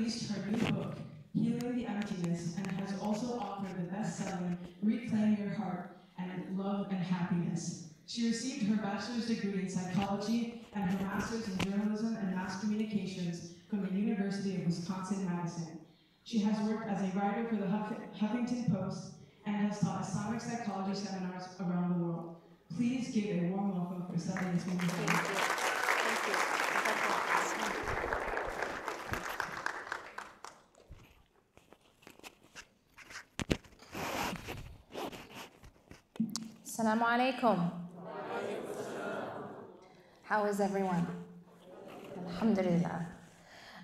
released her new book, Healing the Emptiness, and has also authored the best-selling Reclaim Your Heart and Love and Happiness. She received her bachelor's degree in psychology and her master's in journalism and mass communications from the University of Wisconsin-Madison. She has worked as a writer for the Huffington Post and has taught Islamic psychology seminars around the world. Please give a warm welcome for Yasmin. Thank you. Assalamu alaikum. How is everyone? Alhamdulillah.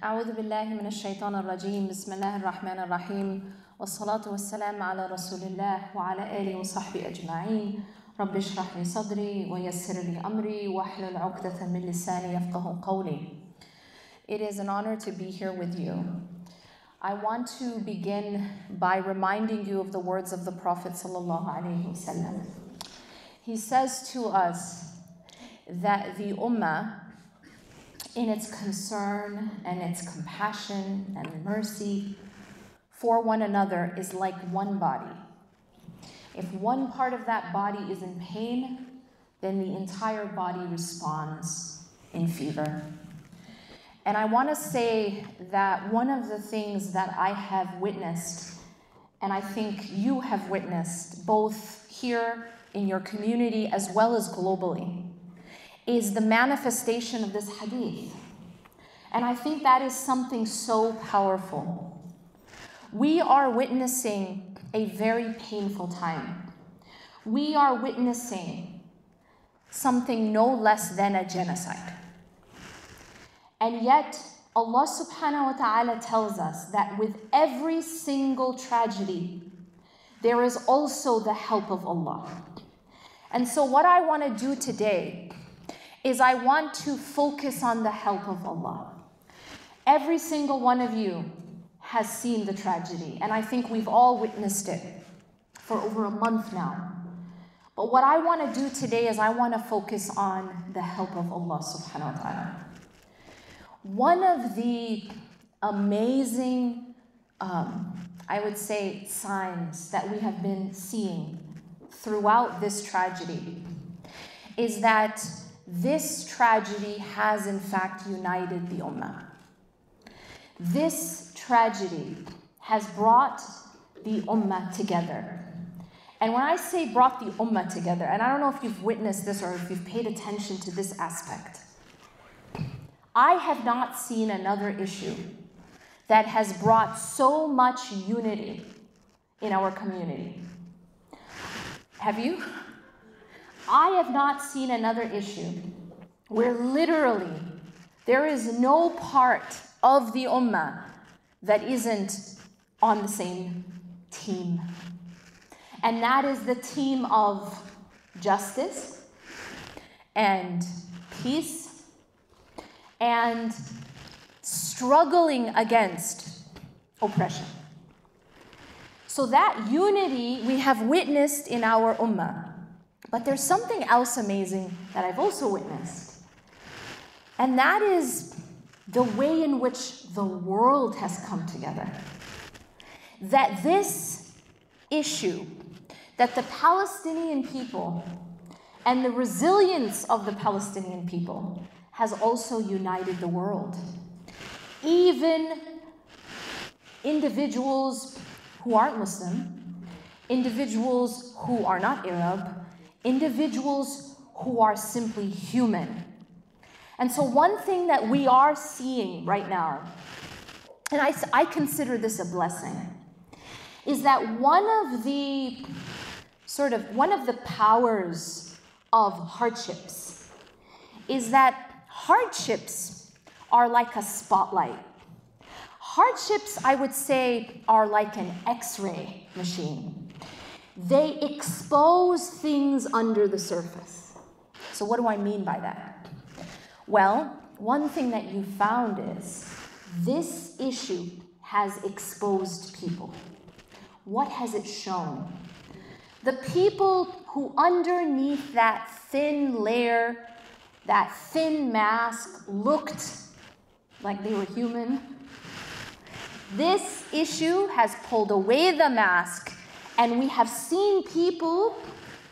أعوذ بالله من الشيطان الرجيم بسم الله الرحمن الرحيم والصلاة والسلام على رسول الله وعلى آله وصحبه أجمعين رب اشرح لي صدري ويسر لي أمري واحلل عقدة من لساني يفقهوا قولي. It is an honor to be here with you. I want to begin by reminding you of the words of the Prophet sallallahu alaihi wasallam. He says to us that the ummah, in its concern and its compassion and mercy for one another, is like one body. If one part of that body is in pain, then the entire body responds in fever. And I want to say that one of the things that I have witnessed, and I think you have witnessed both here in your community as well as globally, is the manifestation of this hadith. And I think that is something so powerful. We are witnessing a very painful time. We are witnessing something no less than a genocide. And yet, Allah subhanahu wa ta'ala tells us that with every single tragedy, there is also the help of Allah. And so what I want to do today is I want to focus on the help of Allah. Every single one of you has seen the tragedy, and I think we've all witnessed it for over a month now. But what I want to do today is I want to focus on the help of Allah subhanahu wa ta'ala. One of the amazing, I would say, signs that we have been seeing throughout this tragedy is that this tragedy has in fact united the ummah. This tragedy has brought the ummah together. And when I say brought the ummah together, and I don't know if you've witnessed this or if you've paid attention to this aspect, I have not seen another issue that has brought so much unity in our community. Have you? I have not seen another issue where literally there is no part of the ummah that isn't on the same team. And that is the team of justice and peace and struggling against oppression. So that unity we have witnessed in our ummah. But there's something else amazing that I've also witnessed. And that is the way in which the world has come together. That this issue, that the Palestinian people and the resilience of the Palestinian people has also united the world. Even individuals who aren't Muslim, individuals who are not Arab, individuals who are simply human. And so one thing that we are seeing right now, and I consider this a blessing, is that one of the powers of hardships is that hardships are like a spotlight. Hardships, I would say, are like an X-ray machine. They expose things under the surface. So what do I mean by that? Well, one thing that you found is this issue has exposed people. What has it shown? The people who underneath that thin layer, that thin mask, looked like they were human, This issue has pulled away the mask, and we have seen people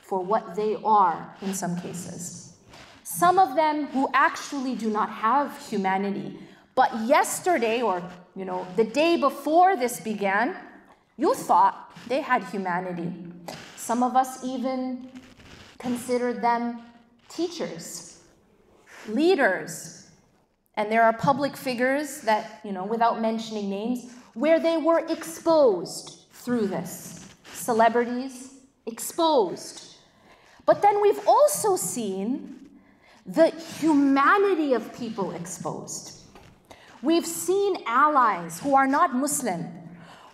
for what they are in some cases. Some of them who actually do not have humanity. But yesterday, or the day before this began, you thought they had humanity. Some of us even considered them teachers, leaders. And there are public figures that, without mentioning names, where they were exposed through this. Celebrities exposed. But then we've also seen the humanity of people exposed. We've seen allies who are not Muslim,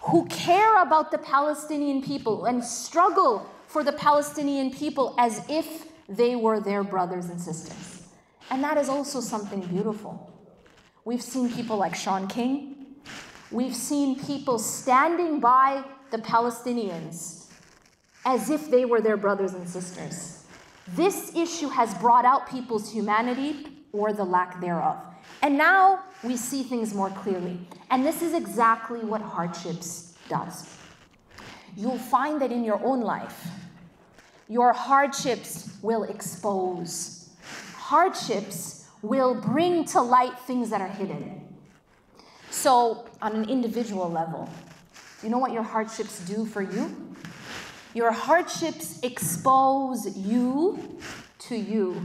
who care about the Palestinian people and struggle for the Palestinian people as if they were their brothers and sisters. And that is also something beautiful. We've seen people like Sean King. We've seen people standing by the Palestinians as if they were their brothers and sisters. This issue has brought out people's humanity or the lack thereof. And now we see things more clearly. And this is exactly what hardships does. You'll find that in your own life, your hardships will expose. Hardships will bring to light things that are hidden. So on an individual level, you know what your hardships do for you? Your hardships expose you to you.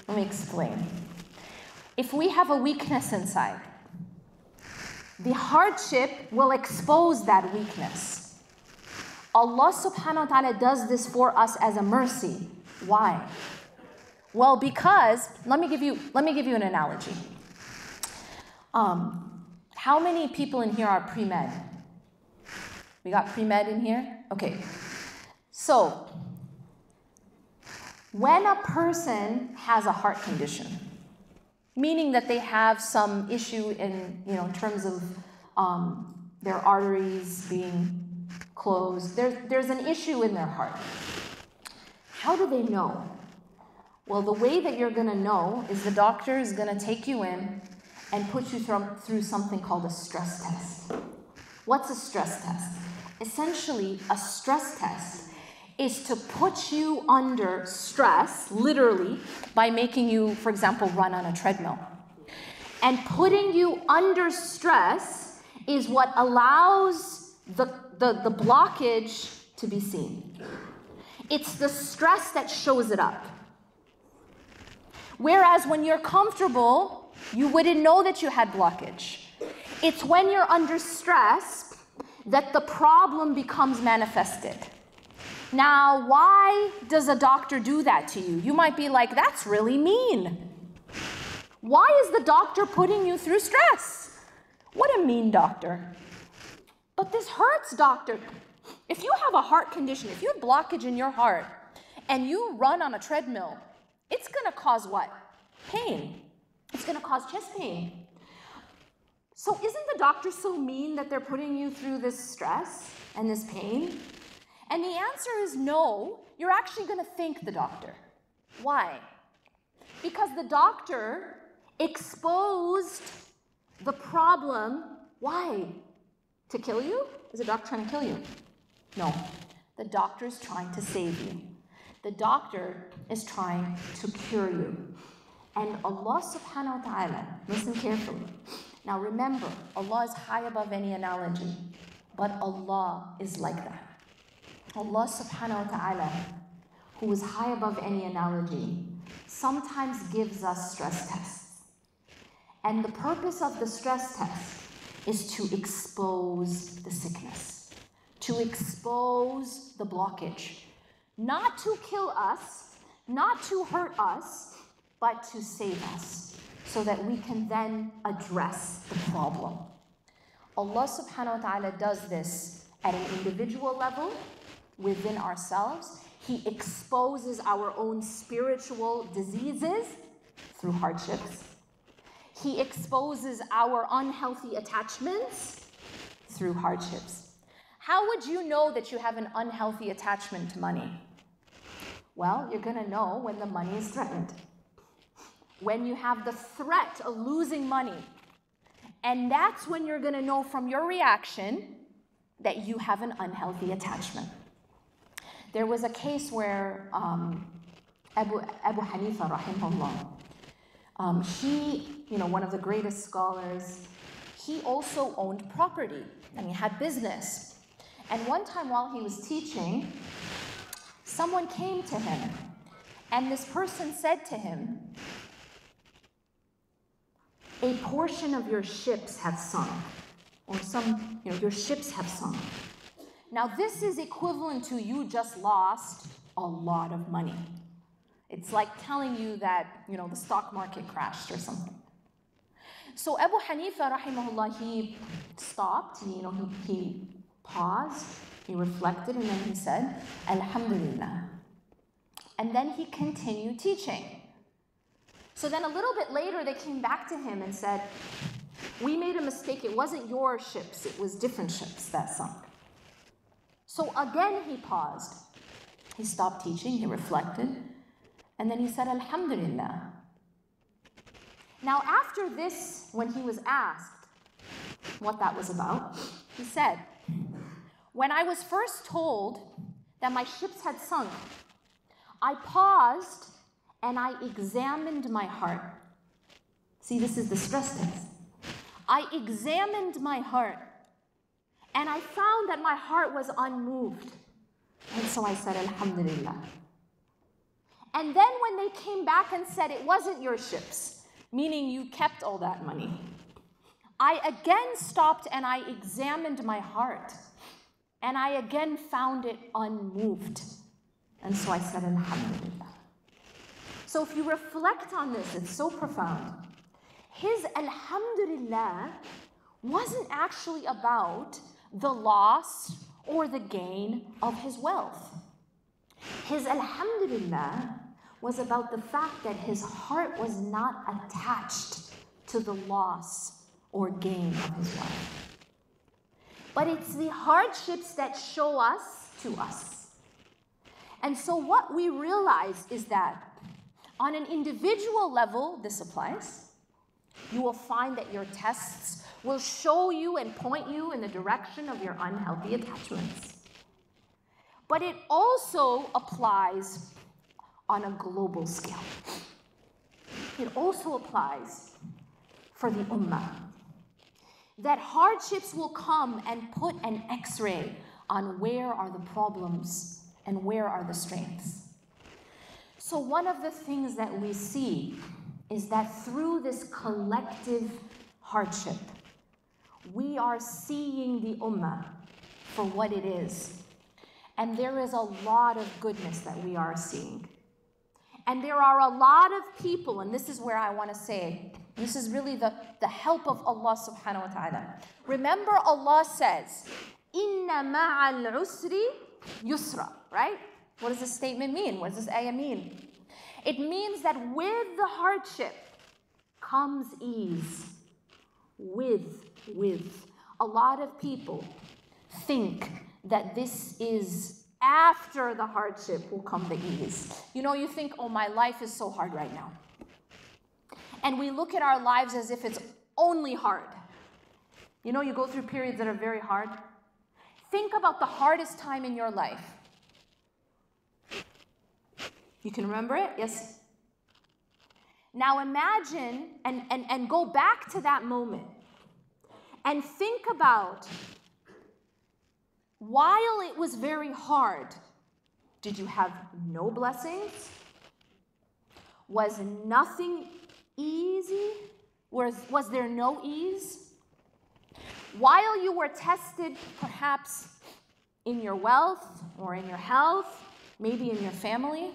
Let me explain. If we have a weakness inside, the hardship will expose that weakness. Allah subhanahu wa ta'ala does this for us as a mercy. Why? Well, because, let me give you an analogy. How many people in here are pre-med? We got pre-med in here? Okay. So, when a person has a heart condition, meaning that they have some issue in terms of their arteries being closed, there's an issue in their heart. How do they know? Well, the way that you're going to know is the doctor is going to take you in and put you through something called a stress test. What's a stress test? Essentially, a stress test is to put you under stress, literally, by making you, for example, run on a treadmill. And putting you under stress is what allows the blockage to be seen. It's the stress that shows it up. Whereas when you're comfortable, you wouldn't know that you had blockage. It's when you're under stress that the problem becomes manifested. Now, why does a doctor do that to you? You might be like, that's really mean. Why is the doctor putting you through stress? What a mean doctor. But this hurts, doctor. If you have a heart condition, if you have blockage in your heart, and you run on a treadmill, it's going to cause what? Pain. It's going to cause chest pain. So isn't the doctor so mean that they're putting you through this stress and this pain? And the answer is no. You're actually going to thank the doctor. Why? Because the doctor exposed the problem. Why? To kill you? Is the doctor trying to kill you? No. The doctor is trying to save you. The doctor is trying to cure you. And Allah subhanahu wa ta'ala, listen carefully. Now remember, Allah is high above any analogy, but Allah is like that. Allah subhanahu wa ta'ala, who is high above any analogy, sometimes gives us stress tests. And the purpose of the stress test is to expose the sickness, to expose the blockage, not to kill us, not to hurt us, but to save us, so that we can then address the problem. Allah subhanahu wa ta'ala does this at an individual level, within ourselves. He exposes our own spiritual diseases through hardships. He exposes our unhealthy attachments through hardships. How would you know that you have an unhealthy attachment to money? Well, you're going to know when the money is threatened. When you have the threat of losing money, And that's when you're going to know from your reaction that you have an unhealthy attachment. There was a case where Abu Hanifa, rahimahullah, he, one of the greatest scholars, he also owned property and he had business. And one time while he was teaching, someone came to him and this person said to him, a portion of your ships have sunk, or your ships have sunk. Now this is equivalent to you just lost a lot of money. It's like telling you that, the stock market crashed or something. So Abu Hanifa, rahimahullah, he stopped, he paused, he reflected, and then he said, Alhamdulillah. And then he continued teaching. So then a little bit later, they came back to him and said, we made a mistake. It wasn't your ships. It was different ships that sunk. So again, he paused. He stopped teaching. He reflected. And then he said, Alhamdulillah. Now, after this, when he was asked what that was about, he said, when I was first told that my ships had sunk, I paused and I examined my heart. See, this is the stress test. I examined my heart and I found that my heart was unmoved. And so I said, Alhamdulillah. And then when they came back and said it wasn't your ships, meaning you kept all that money, I again stopped and I examined my heart and I again found it unmoved. And so I said, Alhamdulillah. So if you reflect on this, it's so profound. His Alhamdulillah wasn't actually about the loss or the gain of his wealth. His Alhamdulillah was about the fact that his heart was not attached to the loss or gain of his wealth. But it's the hardships that show us to us. And so what we realize is that on an individual level, this applies. You will find that your tests will show you and point you in the direction of your unhealthy attachments. But it also applies on a global scale. It also applies for the ummah. That hardships will come and put an X-ray on where are the problems and where are the strengths. So one of the things that we see is that through this collective hardship, we are seeing the ummah for what it is. And there is a lot of goodness that we are seeing. And there are a lot of people, and this is where I want to say, this is really the help of Allah subhanahu wa ta'ala. Remember, Allah says, Inna ma'al usri yusra, right? What does this statement mean? What does this ayah mean? It means that with the hardship comes ease. With. A lot of people think that this is after the hardship will come the ease. You think, oh, my life is so hard right now. And we look at our lives as if it's only hard. You go through periods that are very hard. Think about the hardest time in your life. You can remember it? Yes? Now imagine and go back to that moment and think about while it was very hard, did you have no blessings? Was nothing easy? Was there no ease? While you were tested, perhaps in your wealth or in your health, maybe in your family,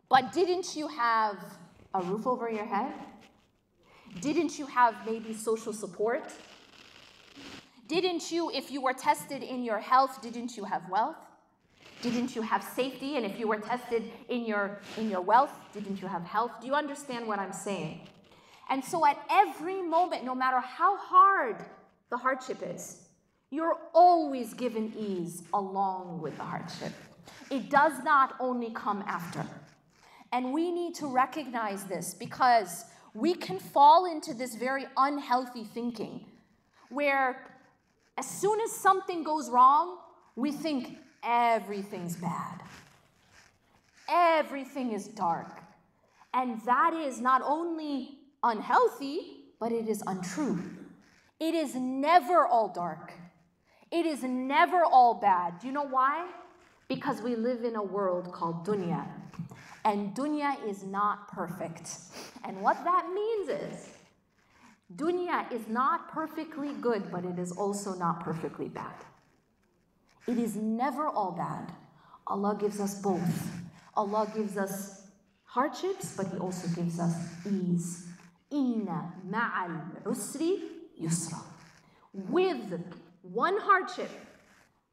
but didn't you have a roof over your head? Didn't you have maybe social support? Didn't you, if you were tested in your health, didn't you have wealth? Didn't you have safety? And if you were tested in your wealth, didn't you have health? Do you understand what I'm saying? And so at every moment, no matter how hard the hardship is, you're always given ease along with the hardship. It does not only come after. And we need to recognize this because we can fall into this very unhealthy thinking where as soon as something goes wrong, we think everything's bad. Everything is dark. And that is not only unhealthy, but it is untrue. It is never all dark. It is never all bad. Do you know why? Because we live in a world called dunya. And dunya is not perfect. And what that means is, dunya is not perfectly good, but it is also not perfectly bad. It is never all bad. Allah gives us both. Allah gives us hardships, but He also gives us ease. Inna ma'al usri yusra. With one hardship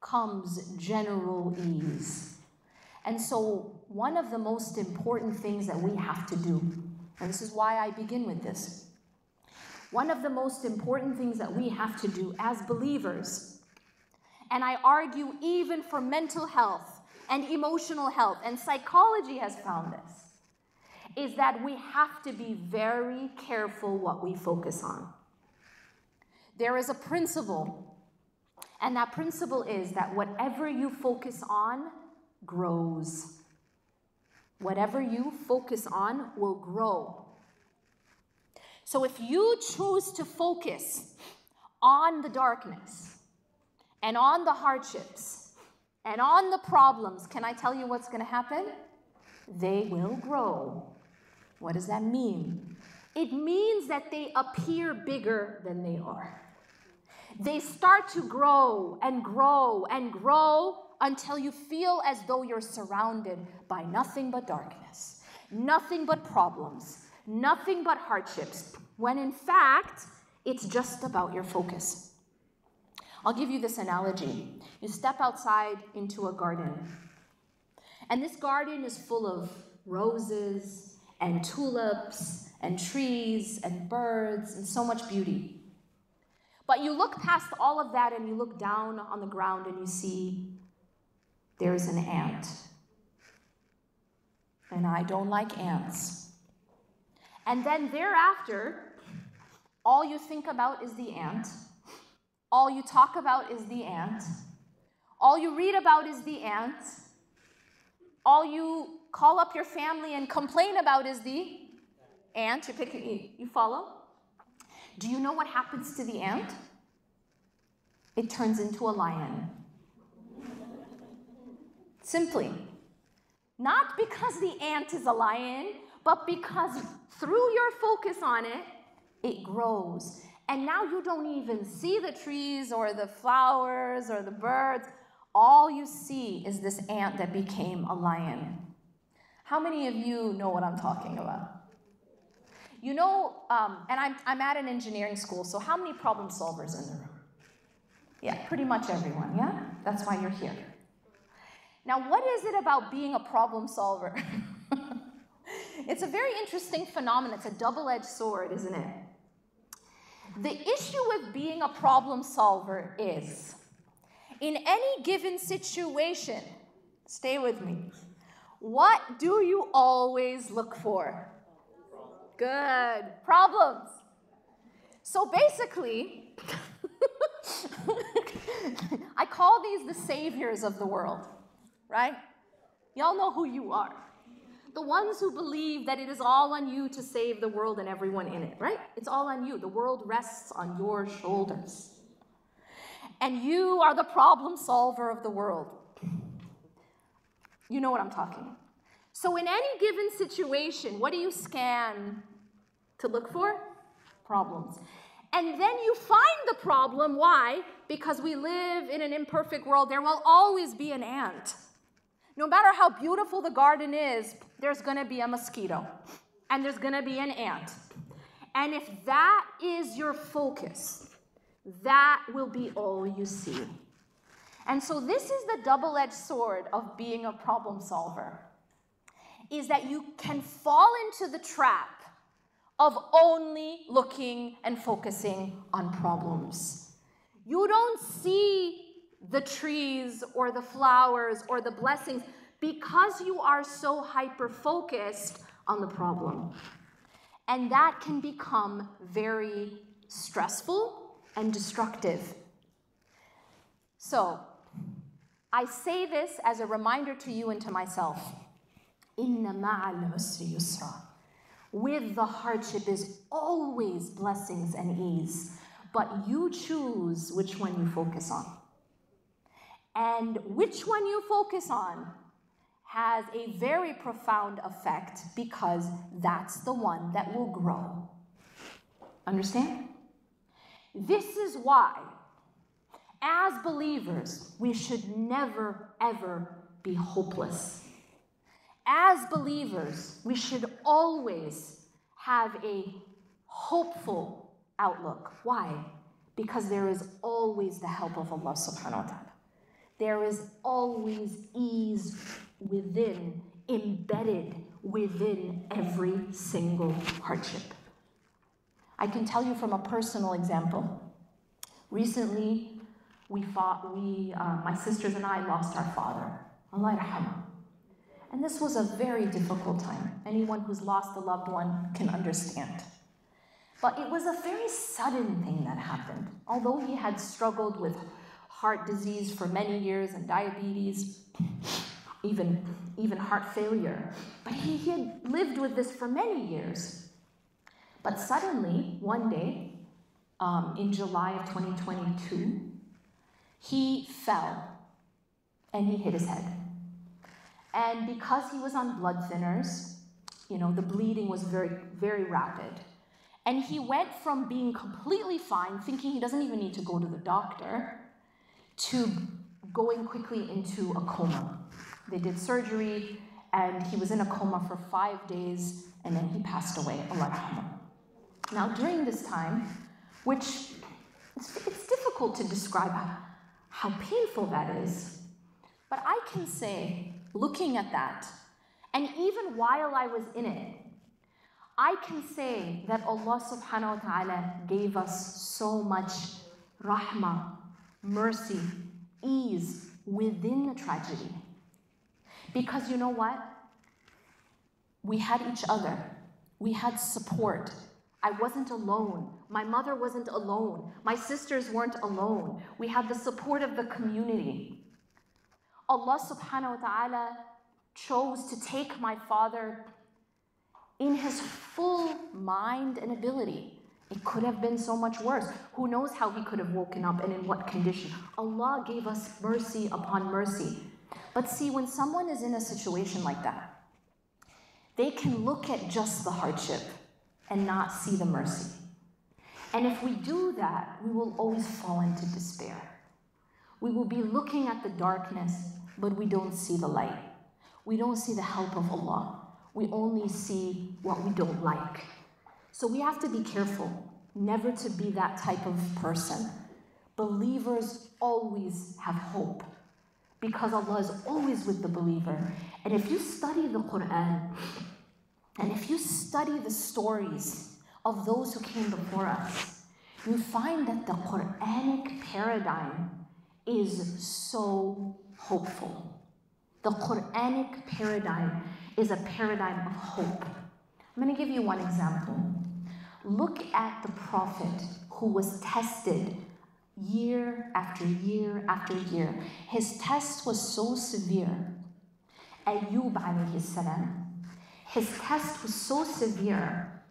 comes general ease. And so one of the most important things that we have to do, and this is why I begin with this, one of the most important things that we have to do as believers, and I argue even for mental health and emotional health, and psychology has found this, is that we have to be very careful what we focus on. There is a principle, and that principle is that whatever you focus on grows. Whatever you focus on will grow. So if you choose to focus on the darkness and on the hardships and on the problems, can I tell you what's going to happen? They will grow. What does that mean? It means that they appear bigger than they are. They start to grow and grow and grow until you feel as though you're surrounded by nothing but darkness, nothing but problems, nothing but hardships, when in fact, it's just about your focus. I'll give you this analogy. You step outside into a garden, and this garden is full of roses and tulips and trees and birds and so much beauty. But you look past all of that and you look down on the ground and you see there's an ant. And I don't like ants. And then thereafter, all you think about is the ant. All you talk about is the ant. All you read about is the ant. All you call up your family and complain about is the ant. You follow? Do you know what happens to the ant? It turns into a lion. Simply. Not because the ant is a lion, but because through your focus on it, it grows. And now you don't even see the trees or the flowers or the birds. All you see is this ant that became a lion. How many of you know what I'm talking about? You know, and I'm at an engineering school, so how many problem solvers in the room? Yeah, pretty much everyone, yeah? That's why you're here. Now, what is it about being a problem solver? It's a very interesting phenomenon. It's a double-edged sword, isn't it? The issue with being a problem solver is, in any given situation, stay with me, what do you always look for? Good. Problems. So basically, I call these the saviors of the world, right? Y'all know who you are. The ones who believe that it is all on you to save the world and everyone in it, right? It's all on you. The world rests on your shoulders. And you are the problem solver of the world. You know what I'm talking about. So in any given situation, what do you scan to look for? Problems. And then you find the problem. Why? Because we live in an imperfect world. There will always be an ant. No matter how beautiful the garden is, there's going to be a mosquito. And there's going to be an ant. And if that is your focus, that will be all you see. And so this is the double-edged sword of being a problem solver, is that you can fall into the trap of only looking and focusing on problems. You don't see the trees or the flowers or the blessings because you are so hyper-focused on the problem. And that can become very stressful and destructive. So, I say this as a reminder to you and to myself. Inna ma'al usri yusra. With the hardship is always blessings and ease, but you choose which one you focus on. And which one you focus on has a very profound effect because that's the one that will grow. Understand? This is why, as believers, we should never, ever be hopeless. As believers, we should always have a hopeful outlook. Why? Because there is always the help of Allah subhanahu wa ta'ala. There is always ease within, embedded within every single hardship. I can tell you from a personal example. Recently, my sisters and I lost our father. Allah yarhamah. And this was a very difficult time. Anyone who's lost a loved one can understand. But it was a very sudden thing that happened. Although he had struggled with heart disease for many years and diabetes, even heart failure, but he had lived with this for many years. But suddenly, one day, in July of 2022, he fell and he hit his head. And because he was on blood thinners, the bleeding was very, very rapid. And he went from being completely fine, thinking he doesn't even need to go to the doctor, to going quickly into a coma. They did surgery, and he was in a coma for 5 days, and then he passed away. Allah yarhamah. Now, during this time, which it's difficult to describe how painful that is, but I can say, looking at that, and even while I was in it, I can say that Allah subhanahu wa ta'ala gave us so much rahmah, mercy, ease within the tragedy. Because you know what? We had each other. We had support. I wasn't alone. My mother wasn't alone. My sisters weren't alone. We had the support of the community. Allah subhanahu wa ta'ala chose to take my father in his full mind and ability. It could have been so much worse. Who knows how he could have woken up and in what condition. Allah gave us mercy upon mercy. But see, when someone is in a situation like that, they can look at just the hardship and not see the mercy. And if we do that, we will always fall into despair. We will be looking at the darkness, but we don't see the light. We don't see the help of Allah. We only see what we don't like. So we have to be careful never to be that type of person. Believers always have hope because Allah is always with the believer. And if you study the Quran, and if you study the stories of those who came before us, you find that the Quranic paradigm is so hopeful. The Quranic paradigm is a paradigm of hope. I'm going to give you one example. Look at the Prophet who was tested year after year after year. His test was so severe. Ayyub alayhi salam. His test was so severe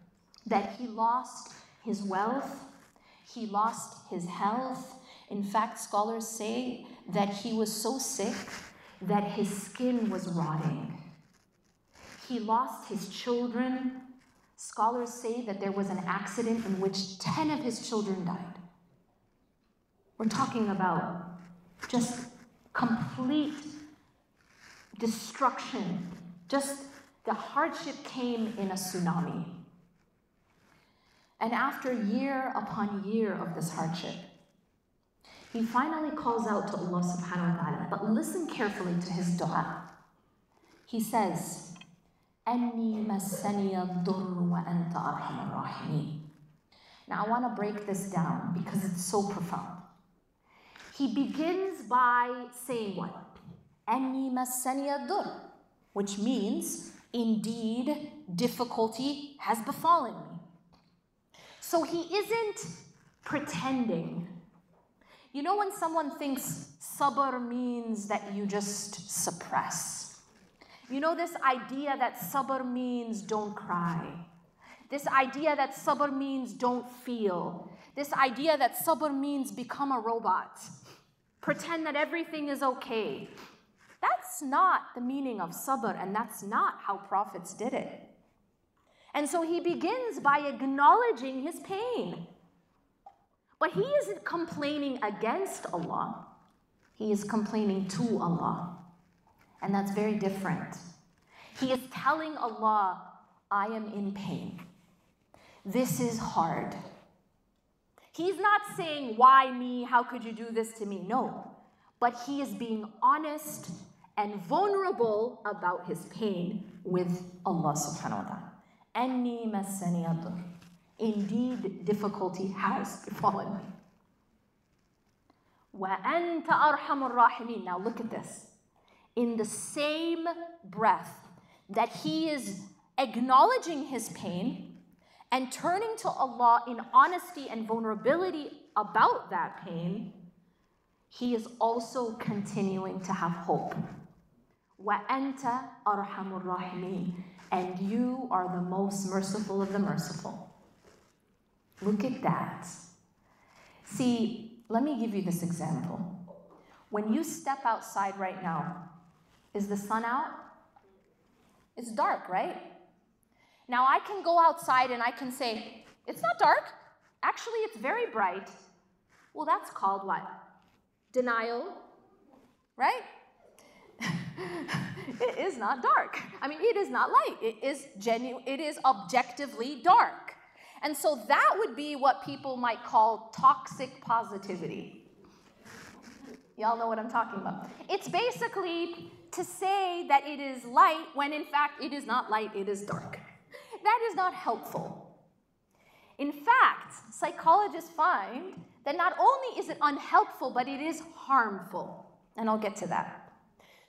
that he lost his wealth, he lost his health. In fact, scholars say that he was so sick that his skin was rotting. He lost his children. Scholars say that there was an accident in which 10 of his children died. We're talking about just complete destruction. Just the hardship came in a tsunami. And after year upon year of this hardship, he finally calls out to Allah subhanahu wa ta'ala. But listen carefully to his dua. He says, أَنِّي مَسَّنِيَ الضُّرُّ وَأَنْتَ أَرْحَمُ الرَّاحِمِينَ. Now I want to break this down because it's so profound. He begins by saying what? أَنِّي مَسَّنِيَ الضُّرُّ, which means Indeed, difficulty has befallen me. So he isn't pretending. You know when someone thinks sabr means that you just suppress. You know this idea that sabr means don't cry. This idea that sabr means don't feel. This idea that sabr means become a robot. Pretend that everything is okay. That's not the meaning of sabr, and that's not how prophets did it. And so he begins by acknowledging his pain. But he isn't complaining against Allah. He is complaining to Allah. And that's very different. He is telling Allah, I am in pain. This is hard. He's not saying, why me? How could you do this to me? No. But he is being honest and vulnerable about his pain with Allah subhanahu wa ta'ala. Anni massani adur. Indeed, difficulty has befallen me. Wa anta arhamur rahimin. Now look at this. In the same breath that he is acknowledging his pain and turning to Allah in honesty and vulnerability about that pain, he is also continuing to have hope. Wa anta arhamur rahimin. And you are the most merciful of the merciful. Look at that. See, let me give you this example. When you step outside right now, is the sun out? It's dark, right? Now I can go outside and I can say, it's not dark. Actually, it's very bright. Well, that's called what? Denial, right? It is not dark. I mean, it is not light. It is genuine. It is objectively dark. And so that would be what people might call toxic positivity. Y'all know what I'm talking about. It's basically to say that it is light when in fact it is not light, it is dark. That is not helpful. In fact, psychologists find that not only is it unhelpful, but it is harmful. And I'll get to that.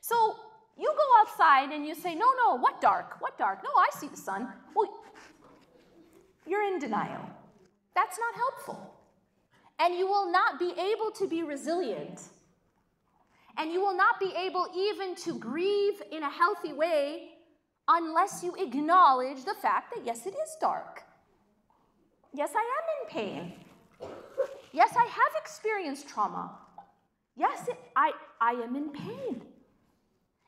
So you go outside and you say, no, what dark? What dark? No, I see the sun. Well, you're in denial. That's not helpful. And you will not be able to be resilient. And you will not be able even to grieve in a healthy way unless you acknowledge the fact that yes, it is dark. Yes, I am in pain. Yes, I have experienced trauma. Yes, I am in pain.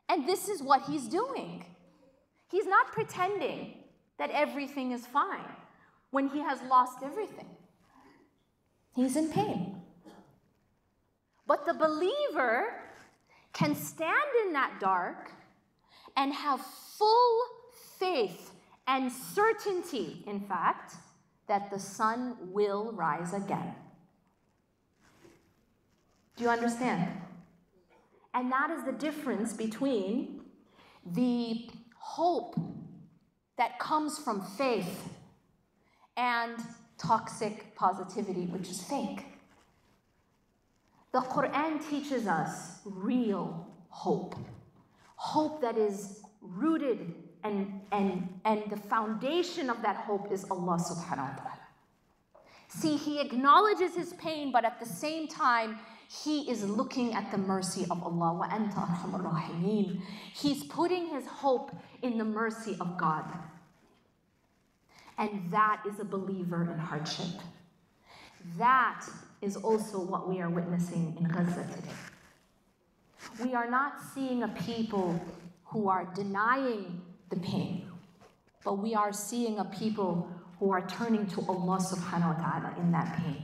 And this is what he's doing. He's not pretending that everything is fine when he has lost everything. He's in pain. But the believer can stand in that dark and have full faith and certainty, in fact, that the sun will rise again. Do you understand? And that is the difference between the hope that comes from faith and toxic positivity, which is fake. The Quran teaches us real hope. Hope that is rooted and the foundation of that hope is Allah subhanahu wa ta'ala. See, he acknowledges his pain, but at the same time, he is looking at the mercy of Allah. Wa anta arhamur rahimin. He's putting his hope in the mercy of God. And that is a believer in hardship. That is also what we are witnessing in Gaza today. We are not seeing a people who are denying the pain, but we are seeing a people who are turning to Allah subhanahu wa ta'ala in that pain.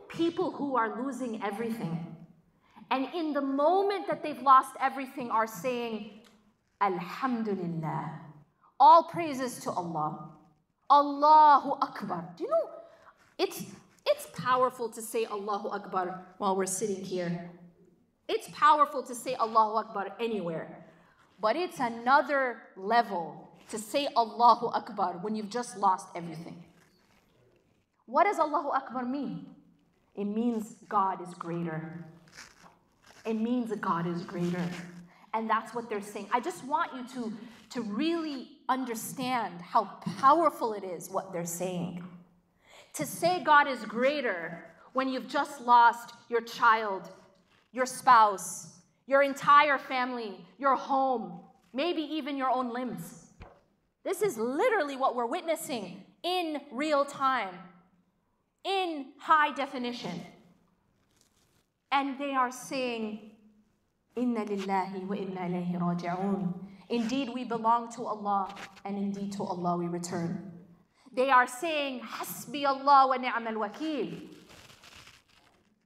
People who are losing everything. And in the moment that they've lost everything are saying, Alhamdulillah. All praises to Allah. Allahu Akbar. Do you know, it's powerful to say Allahu Akbar while we're sitting here. It's powerful to say Allahu Akbar anywhere. But it's another level to say Allahu Akbar when you've just lost everything. What does Allahu Akbar mean? It means God is greater. It means that God is greater. And that's what they're saying. I just want you to really understand how powerful it is what they're saying. To say God is greater when you've just lost your child, your spouse, your entire family, your home, maybe even your own limbs. This is literally what we're witnessing in real time, in high definition. And they are saying, Inna lillahi wa inna ilayhi raji'un. Indeed, we belong to Allah, and indeed to Allah we return. They are saying, Hasbi Allah wa ni'mal wakil.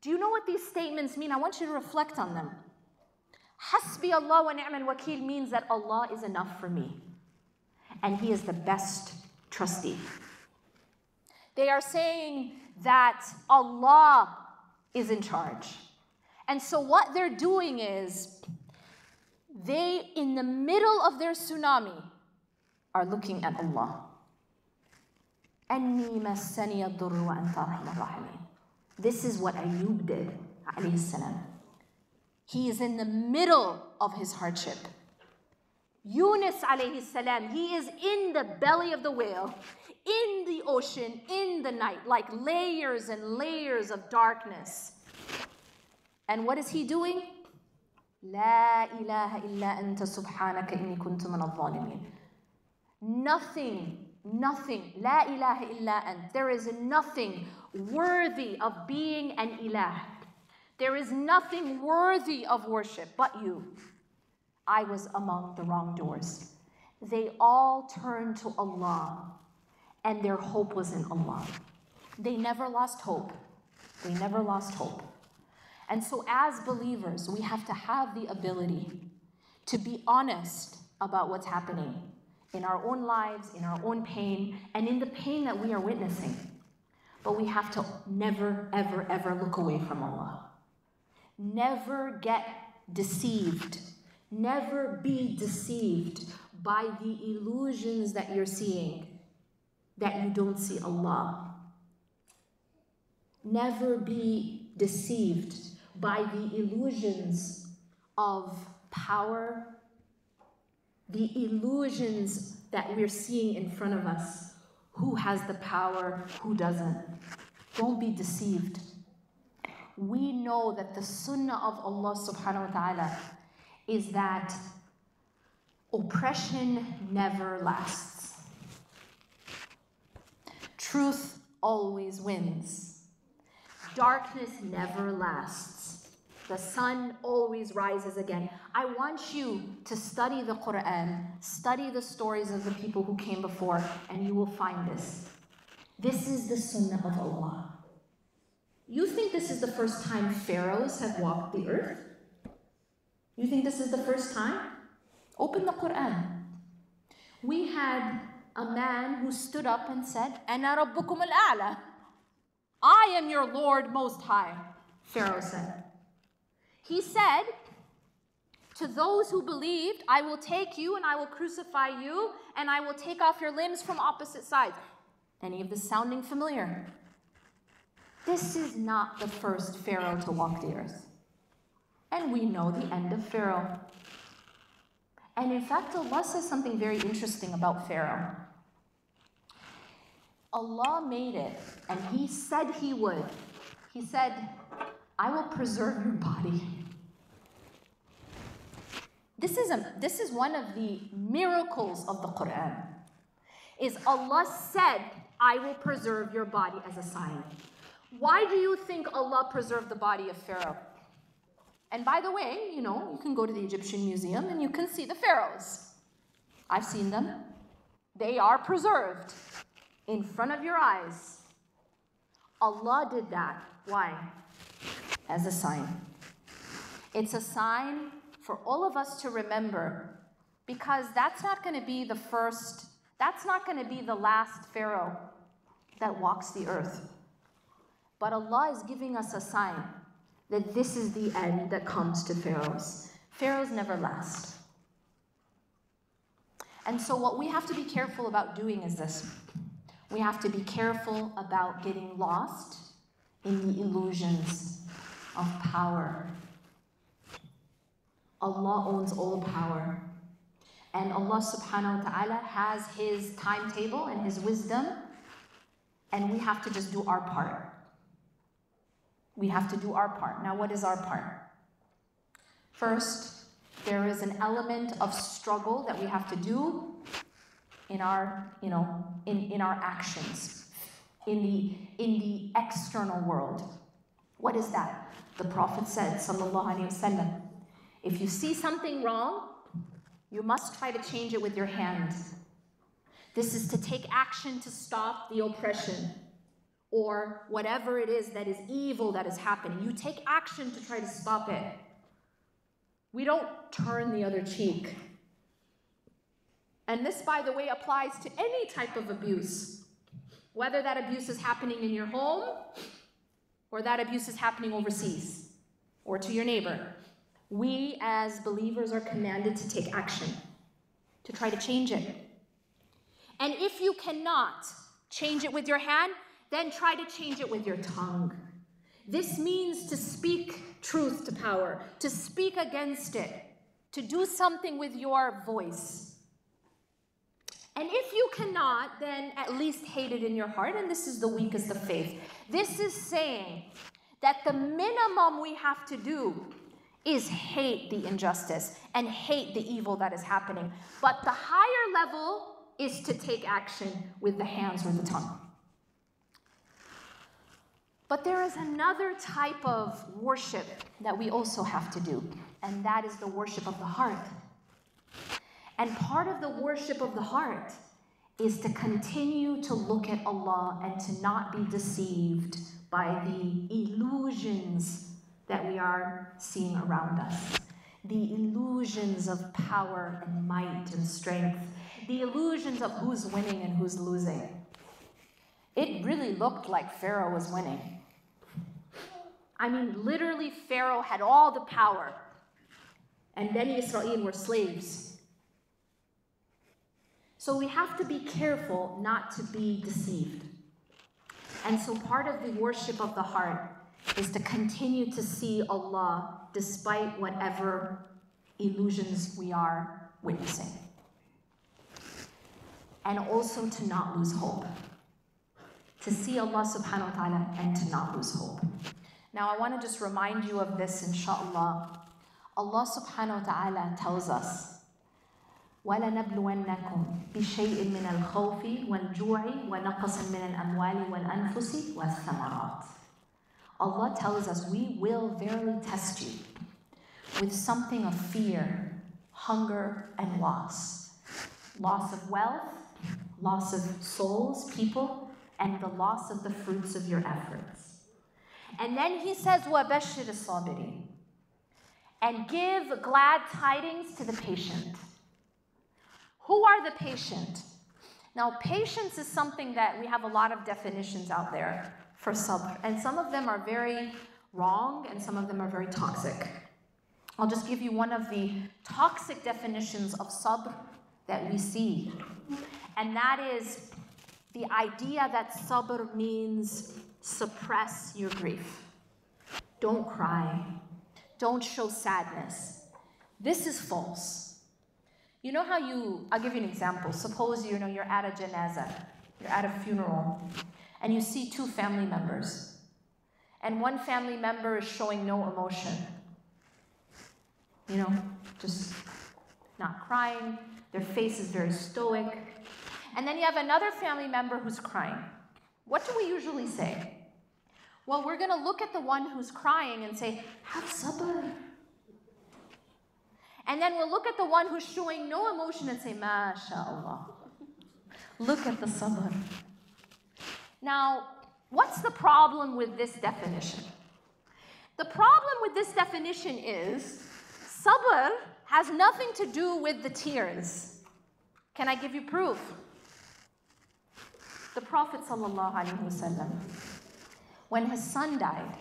Do you know what these statements mean? I want you to reflect on them. Hasbi Allah wa ni'mal wakil means that Allah is enough for me, and He is the best trustee. They are saying that Allah is in charge. And so what they're doing is, they, in the middle of their tsunami, are looking at Allah. أَنِّي مَسَّنِيَ الضُّرُّ وَأَنْتَ أَرْحَمُ الرَّاحِمِينَ. This is what Ayub did, alayhi salam. He is in the middle of his hardship. Yunus alayhi salam, he is in the belly of the whale, in the ocean, in the night, like layers and layers of darkness. And what is he doing? La ilaha illa anta subhanaka inni kuntu min al-zalimin. Nothing, la ilaha illa ant. There is nothing worthy of being an ilah. There is nothing worthy of worship but you. I was among the wrongdoers. They all turned to Allah, and their hope was in Allah. They never lost hope. They never lost hope. And so as believers, we have to have the ability to be honest about what's happening in our own lives, in our own pain, and in the pain that we are witnessing. But we have to never, ever, ever look away from Allah. Never get deceived. Never be deceived by the illusions that you're seeing, that you don't see Allah. Never be deceived by the illusions of power, the illusions that we're seeing in front of us. Who has the power, who doesn't? Don't be deceived. We know that the sunnah of Allah subhanahu wa ta'ala is that oppression never lasts. Truth always wins. Darkness never lasts. The sun always rises again. I want you to study the Quran, study the stories of the people who came before, and you will find this. This is the sunnah of Allah. You think this is the first time pharaohs have walked the earth? You think this is the first time? Open the Quran. We had a man who stood up and said, Ana rabbukum al-a'la. I am your Lord Most High, Pharaoh said. He said, to those who believed, I will take you and I will crucify you and I will take off your limbs from opposite sides. Any of this sounding familiar? This is not the first Pharaoh to walk the earth. And we know the end of Pharaoh. And in fact, Allah says something very interesting about Pharaoh. Allah made it, and He said He would. He said, I will preserve your body. This is one of the miracles of the Quran. Is Allah said, I will preserve your body as a sign. Why do you think Allah preserved the body of Pharaoh? And by the way, you can go to the Egyptian Museum and you can see the pharaohs. I've seen them. They are preserved in front of your eyes. Allah did that. Why? As a sign. It's a sign for all of us to remember, because that's not going to be the first, that's not going to be the last Pharaoh that walks the earth. But Allah is giving us a sign that this is the end that comes to pharaohs. Pharaohs never last. And so what we have to be careful about doing is this. We have to be careful about getting lost in the illusions of power, Allah owns all power. And Allah subhanahu wa ta'ala has His timetable and His wisdom, and we have to just do our part. We have to do our part. Now, what is our part? First, there is an element of struggle that we have to do in our, in our actions, in the external world. What is that? The Prophet said, sallallahu alaihi wasallam, if you see something wrong, you must try to change it with your hand. This is to take action to stop the oppression or whatever it is that is evil that is happening. You take action to try to stop it. We don't turn the other cheek. And this, by the way, applies to any type of abuse. Whether that abuse is happening in your home or that abuse is happening overseas or to your neighbor. We as believers are commanded to take action, to try to change it. And if you cannot change it with your hand, then try to change it with your tongue. This means to speak truth to power, to speak against it, to do something with your voice. And if you cannot, then at least hate it in your heart, and this is the weakest of faith. This is saying that the minimum we have to do is hate the injustice and hate the evil that is happening. But the higher level is to take action with the hands or the tongue. But there is another type of worship that we also have to do, and that is the worship of the heart. And part of the worship of the heart is to continue to look at Allah and to not be deceived by the illusions that we are seeing around us. The illusions of power and might and strength. The illusions of who's winning and who's losing. It really looked like Pharaoh was winning. I mean, literally, Pharaoh had all the power, and Bani Israel were slaves. So we have to be careful not to be deceived. And so part of the worship of the heart is to continue to see Allah despite whatever illusions we are witnessing. And also to not lose hope. To see Allah subhanahu wa ta'ala and to not lose hope. Now I want to just remind you of this, inshallah. Allah subhanahu wa ta'ala tells us, وَلَنَبْلُوَنَّكُمْ بِشَيْءٍ مِّنَ الْخَوْفِ وَالْجُوعِ وَنَقْصٍ مِّنَ الْأَمْوَالِ وَالْأَنفُسِ وَالثَّمَرَاتِ. Allah tells us we will verily test you with something of fear, hunger, and loss. Loss of wealth, loss of souls, people, and the loss of the fruits of your efforts. And then he says, وَبَشِّرِ الصَّابِرِينَ, and give glad tidings to the patient. Who are the patient? Now, patience is something that we have a lot of definitions out there for sabr, and some of them are very wrong, and some of them are very toxic. I'll just give you one of the toxic definitions of sabr that we see, and that is the idea that sabr means suppress your grief. Don't cry. Don't show sadness. This is false. You know how I'll give you an example. Suppose you're at a janazah, you're at a funeral, and you see two family members. And one family member is showing no emotion. Just not crying. Their face is very stoic. And then you have another family member who's crying. What do we usually say? Well, we're going to look at the one who's crying and say, have sabr. And then we'll look at the one who's showing no emotion and say, MashaAllah. Look at the sabr. Now, what's the problem with this definition? The problem with this definition is sabr has nothing to do with the tears. Can I give you proof? The Prophet ﷺ, when his son died,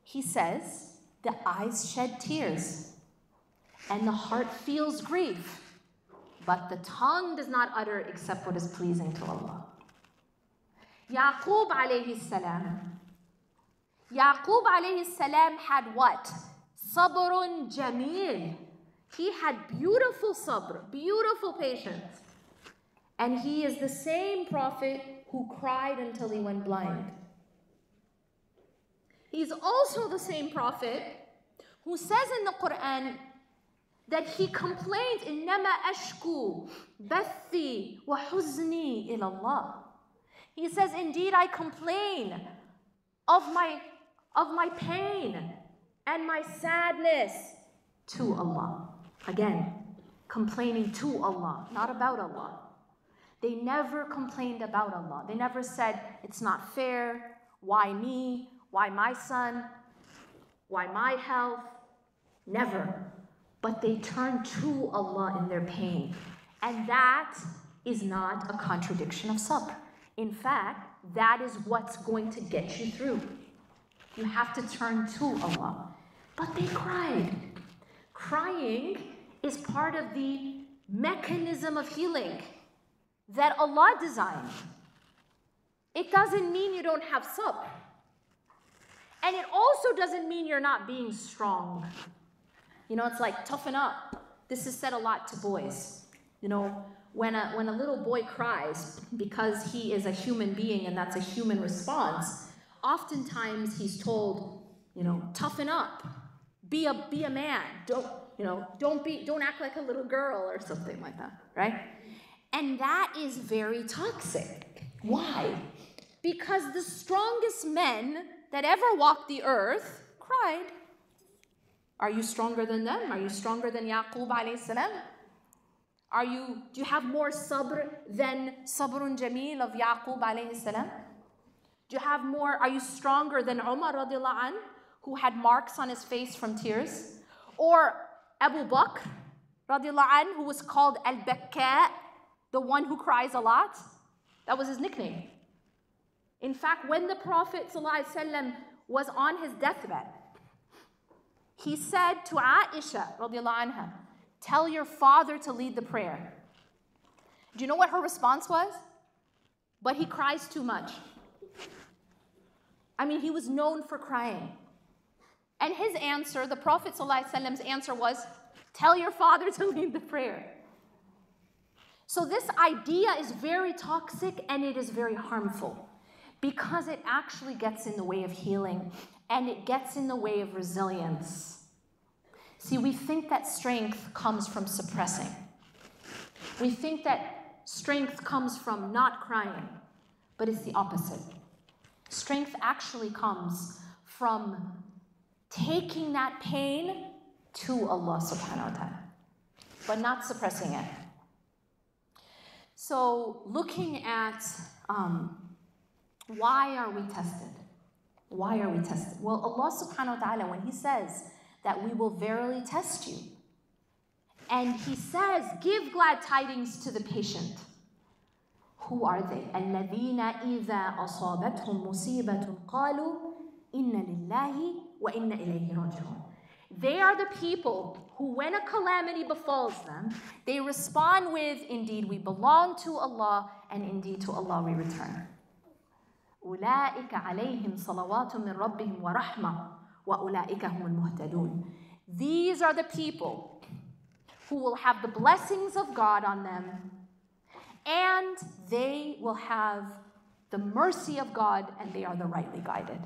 he says, the eyes shed tears and the heart feels grief, but the tongue does not utter except what is pleasing to Allah. Yaqub alayhi salam had what? Sabrun jameel. He had beautiful sabr, beautiful patience. And he is the same prophet who cried until he went blind. He's also the same prophet who says in the Quran that he complained, إِنَّمَا أَشْكُو بَثِّي وَحُزْنِي إِلَى اللَّهِ. He says, indeed, I complain of my pain and my sadness to Allah. Again, complaining to Allah, not about Allah. They never complained about Allah. They never said, it's not fair, why me, why my son, why my health? Never. But they turned to Allah in their pain. And that is not a contradiction of sabr. In fact, that is what's going to get you through. You have to turn to Allah. But they cried. Crying is part of the mechanism of healing that Allah designed. It doesn't mean you don't have sabr. And it also doesn't mean you're not being strong. You know, it's like, toughen up. This is said a lot to boys. You know, when a little boy cries because he is a human being and that's a human response, oftentimes he's told, you know, toughen up. Be a man. Don't act like a little girl or something like that, right? And that is very toxic. Why? Because the strongest men that ever walked the earth cried. Are you stronger than them? Are you stronger than Yaqub alayhi salam? Do you have more sabr than sabrun jameel of Yaqub alayhi salam? Are you stronger than Umar radiallahu anh, who had marks on his face from tears? Or Abu Bakr radiallahu anh, who was called al-Bakka, the one who cries a lot? That was his nickname. In fact, when the Prophet ﷺ was on his deathbed, he said to Aisha radiallahu anha, tell your father to lead the prayer. Do you know what her response was? But he cries too much. I mean, he was known for crying. And his answer, the Prophet ﷺ's answer was, tell your father to lead the prayer. So this idea is very toxic and it is very harmful because it actually gets in the way of healing and it gets in the way of resilience. See, we think that strength comes from suppressing. We think that strength comes from not crying, but it's the opposite. Strength actually comes from taking that pain to Allah subhanahu wa ta'ala, but not suppressing it. So looking at why are we tested? Why are we tested? Well, Allah subhanahu wa ta'ala, when He says that we will verily test you, and He says, give glad tidings to the patient. Who are they? الَّذِينَ إِذَا أَصَابَتْهُمْ مُصِيبَةٌ قَالُوا إِنَّ لِلَّهِ وَإِنَّ إِلَيْهِ رَاجِعُونَ. They are the people who, when a calamity befalls them, they respond with, indeed we belong to Allah, and indeed to Allah we return. أُولَٰئِكَ عَلَيْهِمْ صَلَوَاتٌ مِّن رَبِّهِمْ وَرَحْمَةٌ وَأُولَٰئِكَ هُمُ الْمُهْتَدُونَ. These are the people who will have the blessings of God on them, and they will have the mercy of God, and they are the rightly guided.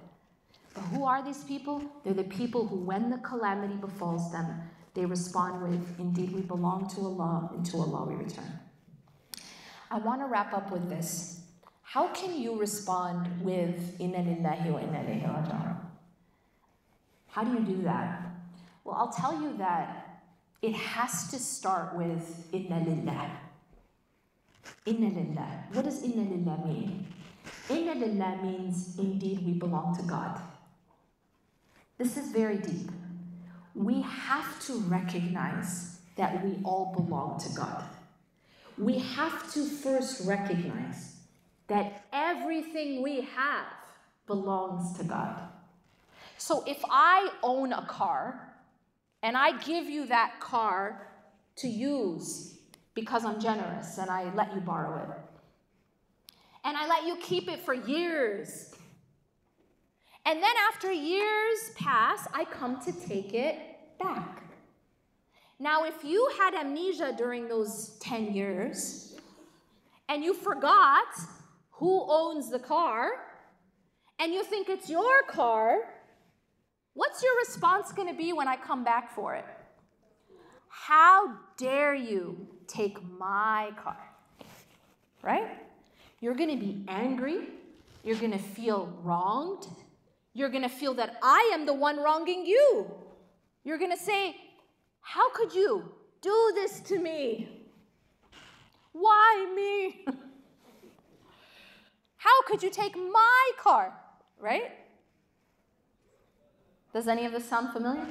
But who are these people? They're the people who, when the calamity befalls them, they respond with, indeed we belong to Allah, and to Allah we return. I want to wrap up with this. How can you respond with Inna lillahi wa inna ilayhi raji'un? How do you do that? Well, I'll tell you that it has to start with Inna lillah. Inna lillah. What does Inna lillah mean? Inna lillah means indeed we belong to God. This is very deep. We have to recognize that we all belong to God. We have to first recognize that everything we have belongs to God. So if I own a car and I give you that car to use because I'm generous and I let you borrow it, and I let you keep it for years, and then after years pass, I come to take it back. Now, if you had amnesia during those 10 years and you forgot who owns the car and you think it's your car, what's your response going to be when I come back for it? How dare you take my car? Right? You're going to be angry. You're going to feel wronged. You're going to feel that I am the one wronging you. You're going to say, how could you do this to me? Why me? How could you take my car? Right? Does any of this sound familiar?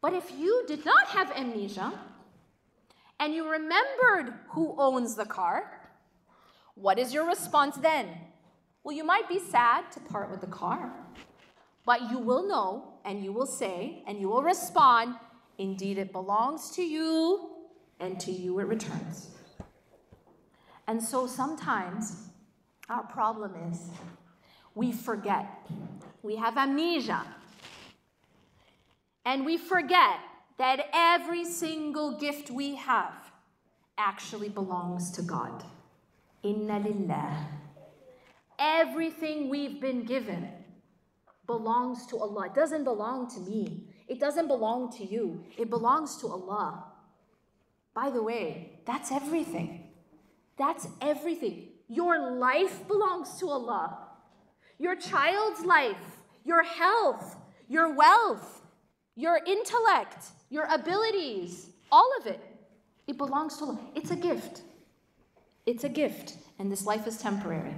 But if you did not have amnesia and you remembered who owns the car, what is your response then? Well, you might be sad to part with the car, but you will know and you will say and you will respond, indeed it belongs to you and to you it returns. And so sometimes our problem is we forget. We have amnesia. And we forget that every single gift we have actually belongs to God. Inna lillah. Everything we've been given belongs to Allah. It doesn't belong to me. It doesn't belong to you. It belongs to Allah. By the way, that's everything. That's everything. Your life belongs to Allah. Your child's life, your health, your wealth, your intellect, your abilities, all of it, it belongs to Allah. It's a gift. It's a gift, and this life is temporary.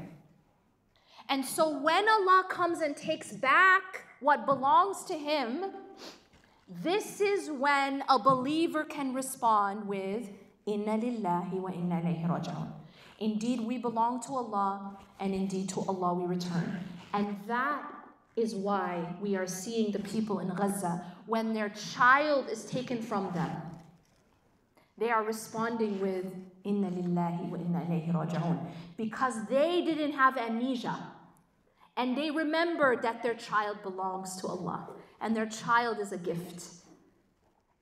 And so when Allah comes and takes back what belongs to Him, this is when a believer can respond with, Inna lillahi wa inna ilayhi raji'un. Indeed, we belong to Allah, and indeed to Allah we return. And that is why we are seeing the people in Gaza, when their child is taken from them, they are responding with, Inna lillahi wa inna ilayhi raji'un. Because they didn't have amnesia. And they remembered that their child belongs to Allah. And their child is a gift.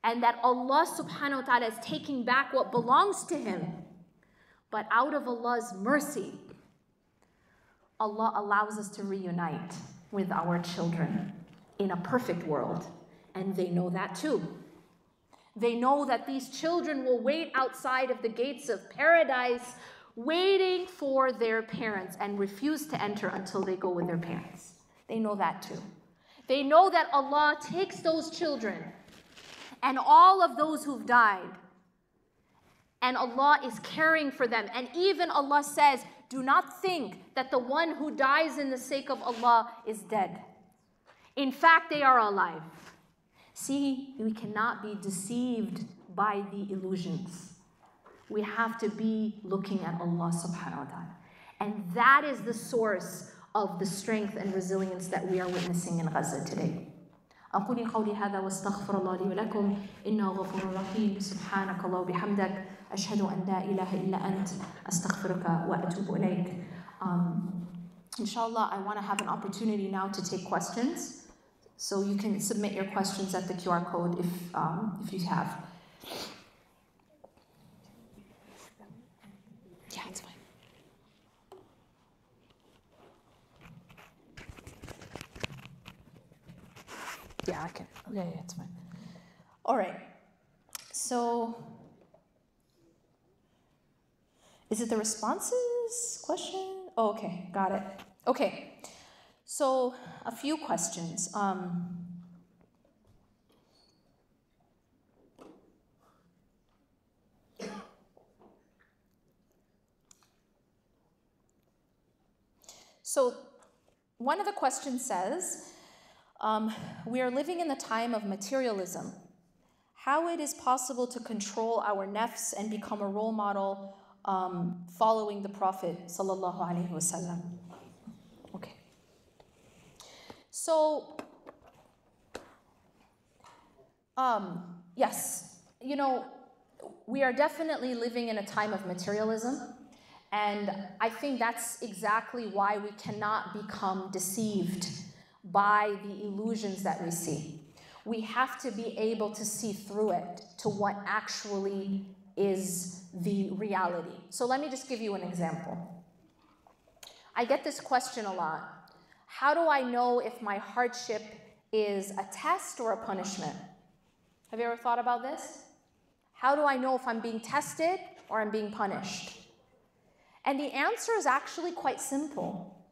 And that Allah subhanahu wa ta'ala is taking back what belongs to Him. But out of Allah's mercy, Allah allows us to reunite with our children in a perfect world. And they know that too. They know that these children will wait outside of the gates of paradise, waiting for their parents and refuse to enter until they go with their parents. They know that too. They know that Allah takes those children and all of those who've died, and Allah is caring for them. And even Allah says, do not think that the one who dies in the sake of Allah is dead. In fact, they are alive. See, we cannot be deceived by the illusions. We have to be looking at Allah subhanahu wa ta'ala. And that is the source of the strength and resilience that we are witnessing in Gaza today. أقول قولي هذا واستغفر الله لي ولكم إنه غفور رحيم سبحانك الله وبحمدك أشهد أن لا إله إلا أنت أستغفرك وأتوب إليك. Inshallah, I want to have an opportunity now to take questions. So you can submit your questions at the QR code if you have. Yeah, it's fine. Yeah, I can. Yeah, it's fine. All right. So, is it the responses question? Oh, okay, got it. Okay. So, a few questions. So, one of the questions says, we are living in the time of materialism. How it is possible to control our nafs and become a role model following the Prophet sallallahu alaihi wasallam? Okay. So, yes, you know, we are definitely living in a time of materialism. And I think that's exactly why we cannot become deceived by the illusions that we see. we have to be able to see through it to what actually is the reality. So let me just give you an example. I get this question a lot. How do I know if my hardship is a test or a punishment? Have you ever thought about this? How do I know if I'm being tested or I'm being punished? And the answer is actually quite simple.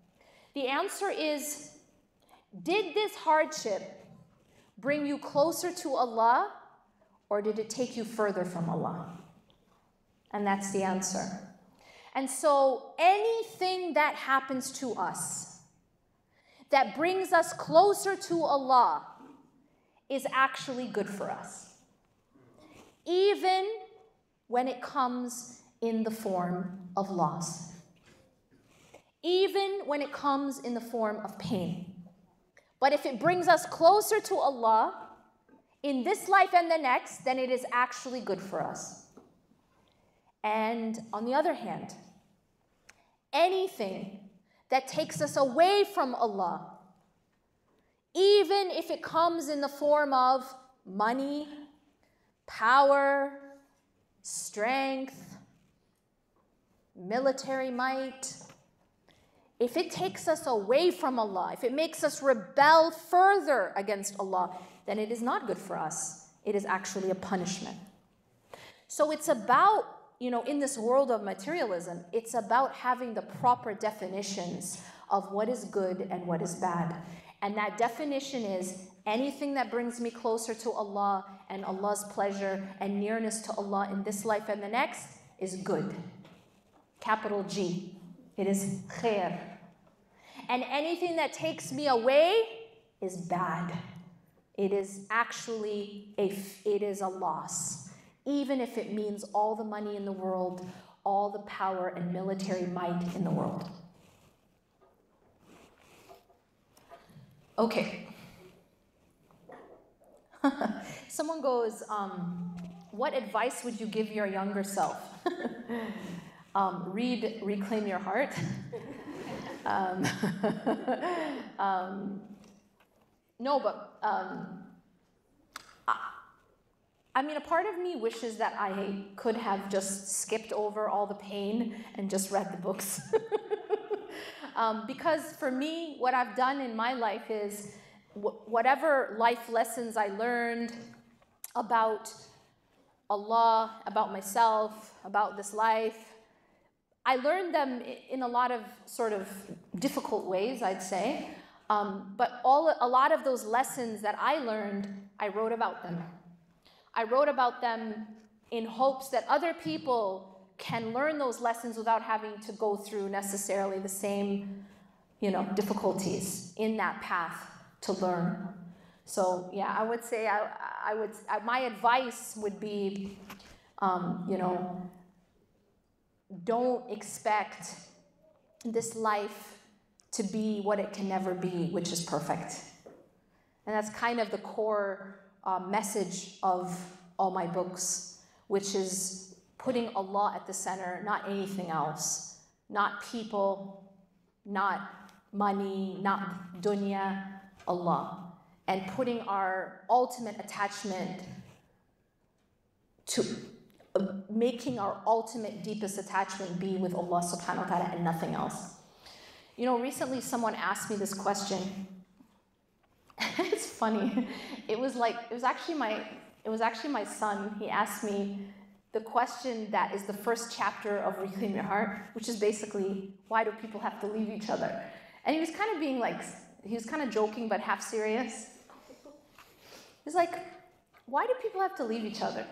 The answer is, did this hardship bring you closer to Allah, or did it take you further from Allah? And that's the answer. And so anything that happens to us that brings us closer to Allah is actually good for us, even when it comes in the form of loss, even when it comes in the form of pain. But if it brings us closer to Allah in this life and the next, then it is actually good for us. And on the other hand, anything that takes us away from Allah, even if it comes in the form of money, power, strength, military might, if it takes us away from Allah, if it makes us rebel further against Allah, then it is not good for us. It is actually a punishment. So it's about, in this world of materialism, it's about having the proper definitions of what is good and what is bad. And that definition is anything that brings me closer to Allah and Allah's pleasure and nearness to Allah in this life and the next is good. Capital G. It is khair. And anything that takes me away is bad. It is actually it is a loss. Even if it means all the money in the world, all the power and military might in the world. Okay. Someone goes, what advice would you give your younger self? Read Reclaim Your Heart. No, but a part of me wishes that I could have just skipped over all the pain and just read the books. Because for me, what I've done in my life is whatever life lessons I learned about Allah, about myself, about this life, I learned them in a lot of sort of difficult ways, I'd say. But a lot of those lessons that I learned, I wrote about them. I wrote about them in hopes that other people can learn those lessons without having to go through necessarily the same, difficulties in that path to learn. So yeah, I would say my advice would be, don't expect this life to be what it can never be, which is perfect. And that's kind of the core message of all my books, which is putting Allah at the center, not anything else, not people, not money, not dunya, Allah, and putting our ultimate attachment to making our ultimate deepest attachment be with Allah subhanahu wa ta'ala and nothing else. Recently someone asked me this question. It's funny. It was actually my son. He asked me the question that is the first chapter of Reclaim Your Heart, which is basically, why do people have to leave each other? And he was kind of being he was kind of joking but half serious. He's like, why do people have to leave each other?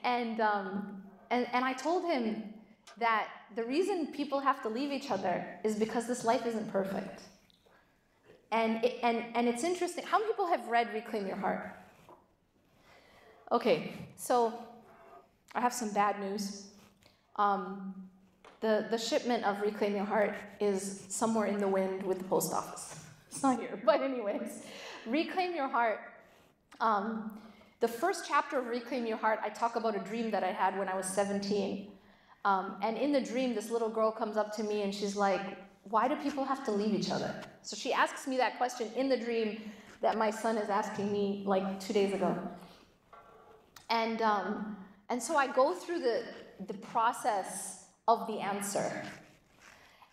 And I told him that the reason people have to leave each other is because this life isn't perfect. And it's interesting. How many people have read Reclaim Your Heart? Okay, so I have some bad news. The shipment of Reclaim Your Heart is somewhere in the wind with the post office. It's not here, but anyways, Reclaim Your Heart. The first chapter of Reclaim Your Heart, I talk about a dream that I had when I was 17. And in the dream, this little girl comes up to me and she's like, why do people have to leave each other? So she asks me that question in the dream, that my son is asking me like 2 days ago. And so I go through the process of the answer.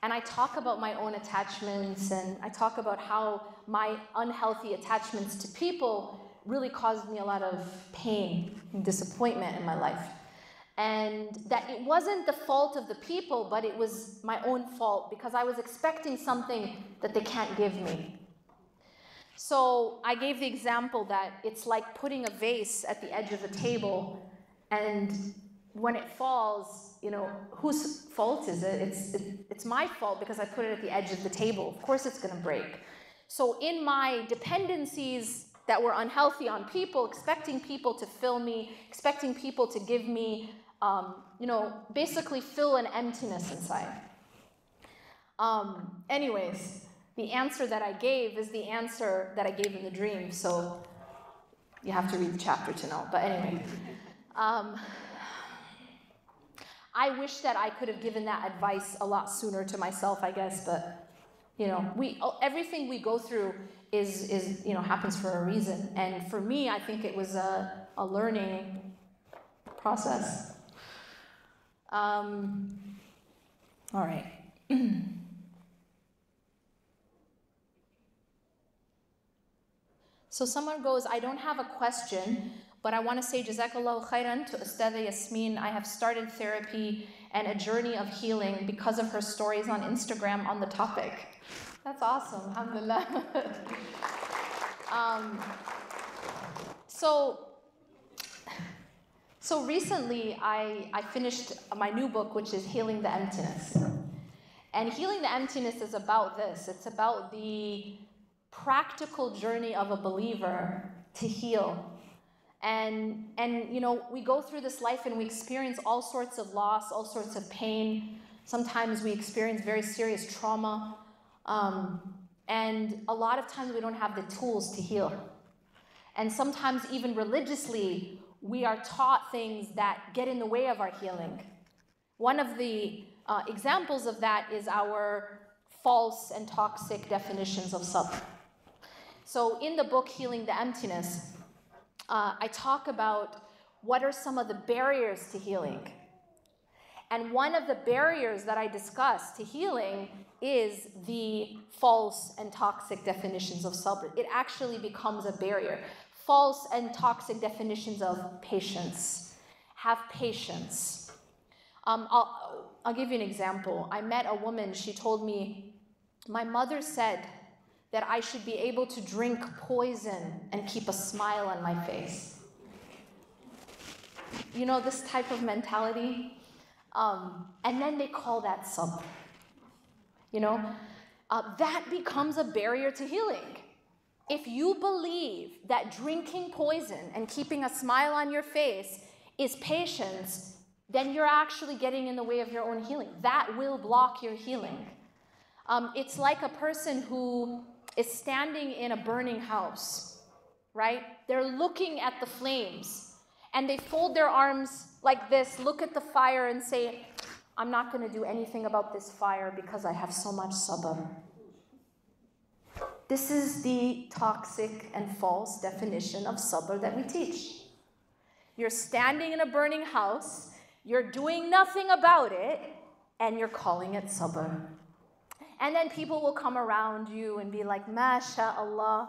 And I talk about my own attachments, and I talk about how my unhealthy attachments to people really caused me a lot of pain and disappointment in my life. And that it wasn't the fault of the people, but it was my own fault because I was expecting something that they can't give me. So I gave the example that it's like putting a vase at the edge of a table, and when it falls, you know, whose fault is it? It's my fault because I put it at the edge of the table. Of course it's going to break. So in my dependencies that were unhealthy on people, expecting people to fill me, expecting people to give me, you know, basically fill an emptiness inside. Anyways, the answer that I gave is the answer that I gave in the dream. So you have to read the chapter to know. But anyway, I wish that I could have given that advice a lot sooner to myself, I guess. But you know, everything we go through is you know, happens for a reason. And for me, I think it was a learning process. All right. So someone goes, I don't have a question, but I want to say Jazakallahu khairan to Ustadha Yasmin. I have started therapy and a journey of healing because of her stories on Instagram on the topic. That's awesome, alhamdulillah. So recently I finished my new book, which is Healing the Emptiness. And Healing the Emptiness is about this. It's about the practical journey of a believer to heal. And you know, we go through this life and we experience all sorts of loss, all sorts of pain. Sometimes we experience very serious trauma. And a lot of times we don't have the tools to heal. And sometimes even religiously, we are taught things that get in the way of our healing. One of the examples of that is our false and toxic definitions of sabr. So in the book, Healing the Emptiness, I talk about what are some of the barriers to healing. And one of the barriers that I discuss to healing is the false and toxic definitions of sabr. It actually becomes a barrier. False and toxic definitions of patience. Have patience. I'll give you an example. I met a woman, she told me, my mother said that I should be able to drink poison and keep a smile on my face. You know, this type of mentality? And then they call that sabr. You know, that becomes a barrier to healing. If you believe that drinking poison and keeping a smile on your face is patience, then you're actually getting in the way of your own healing. That will block your healing. It's like a person who is standing in a burning house, right? They're looking at the flames and they fold their arms like this, look at the fire and say, I'm not going to do anything about this fire because I have so much sabr. This is the toxic and false definition of sabr that we teach. You're standing in a burning house, you're doing nothing about it, and you're calling it sabr. And then people will come around you and be like, MashaAllah,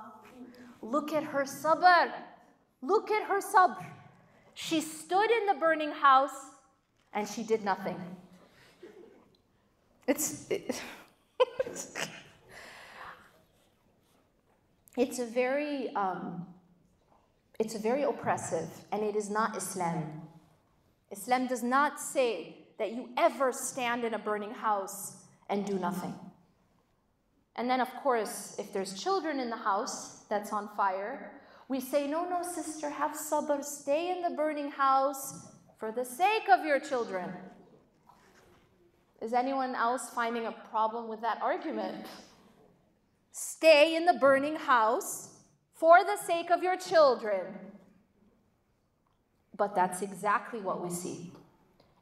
look at her sabr. Look at her sabr. She stood in the burning house and she did nothing. It's a very oppressive, and it is not Islam. Islam does not say that you ever stand in a burning house and do nothing. And then, of course, if there's children in the house that's on fire, we say, no, sister, have sabr, stay in the burning house for the sake of your children. Is anyone else finding a problem with that argument? Stay in the burning house for the sake of your children. But that's exactly what we see.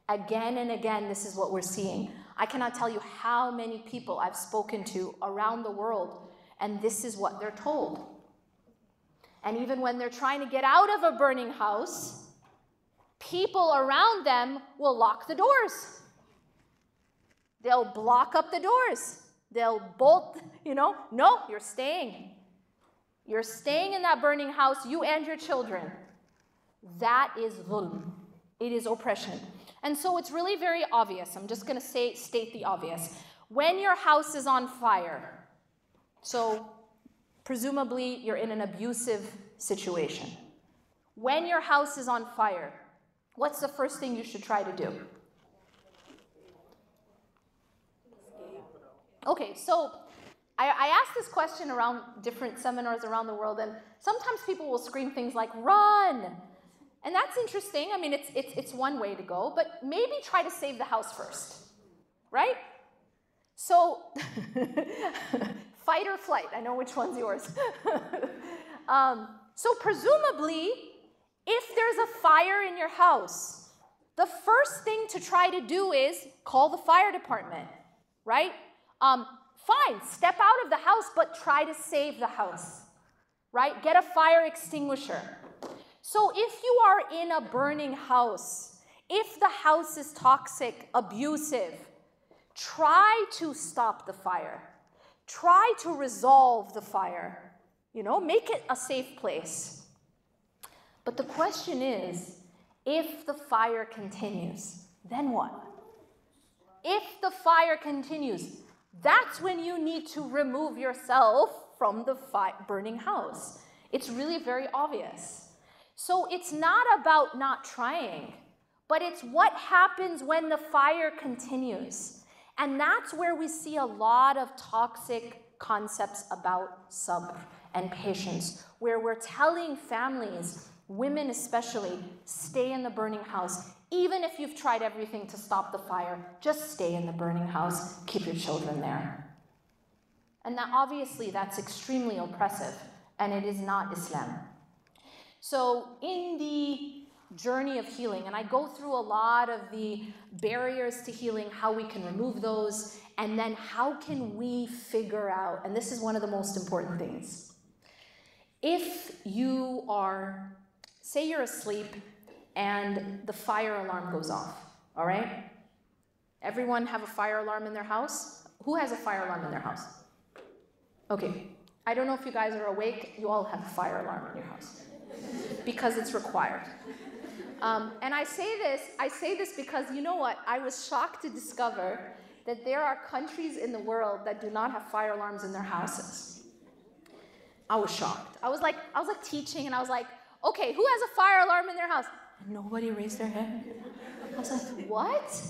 Again and again, this is what we're seeing. I cannot tell you how many people I've spoken to around the world, and this is what they're told. And even when they're trying to get out of a burning house, people around them will lock the doors. They'll block up the doors. They'll bolt, no, you're staying. You're staying in that burning house, you and your children. That is dhulm. It is oppression. And so it's really very obvious. I'm just going to state the obvious. When your house is on fire, so presumably you're in an abusive situation. When your house is on fire, what's the first thing you should try to do? Okay, so I asked this question around different seminars around the world, and sometimes people will scream things like, run! And that's interesting. I mean, it's one way to go, but maybe try to save the house first, right? So, fight or flight, I know which one's yours. So presumably, if there's a fire in your house, the first thing to try to do is call the fire department, right? Fine, step out of the house, but try to save the house, right? Get a fire extinguisher. So if you are in a burning house, if the house is toxic, abusive, try to stop the fire. Try to resolve the fire. Make it a safe place. But the question is, if the fire continues, then what? If the fire continues, that's when you need to remove yourself from the burning house. It's really very obvious. So it's not about not trying, but it's what happens when the fire continues. And that's where we see a lot of toxic concepts about sabr and patience, where we're telling families, women especially, stay in the burning house. Even if you've tried everything to stop the fire, just stay in the burning house, keep your children there. And that obviously that's extremely oppressive, and it is not Islam. So in the journey of healing, and I go through a lot of the barriers to healing, how we can remove those, and then how can we figure out, and this is one of the most important things. If you are, say you're asleep and the fire alarm goes off, all right? Everyone have a fire alarm in their house? Who has a fire alarm in their house? Okay, I don't know if you guys are awake, you all have a fire alarm in your house because it's required. And I say this because you know what? I was shocked to discover that there are countries in the world that do not have fire alarms in their houses. I was shocked. I was like teaching, and I was like, okay, who has a fire alarm in their house? And nobody raised their hand. I was like, what?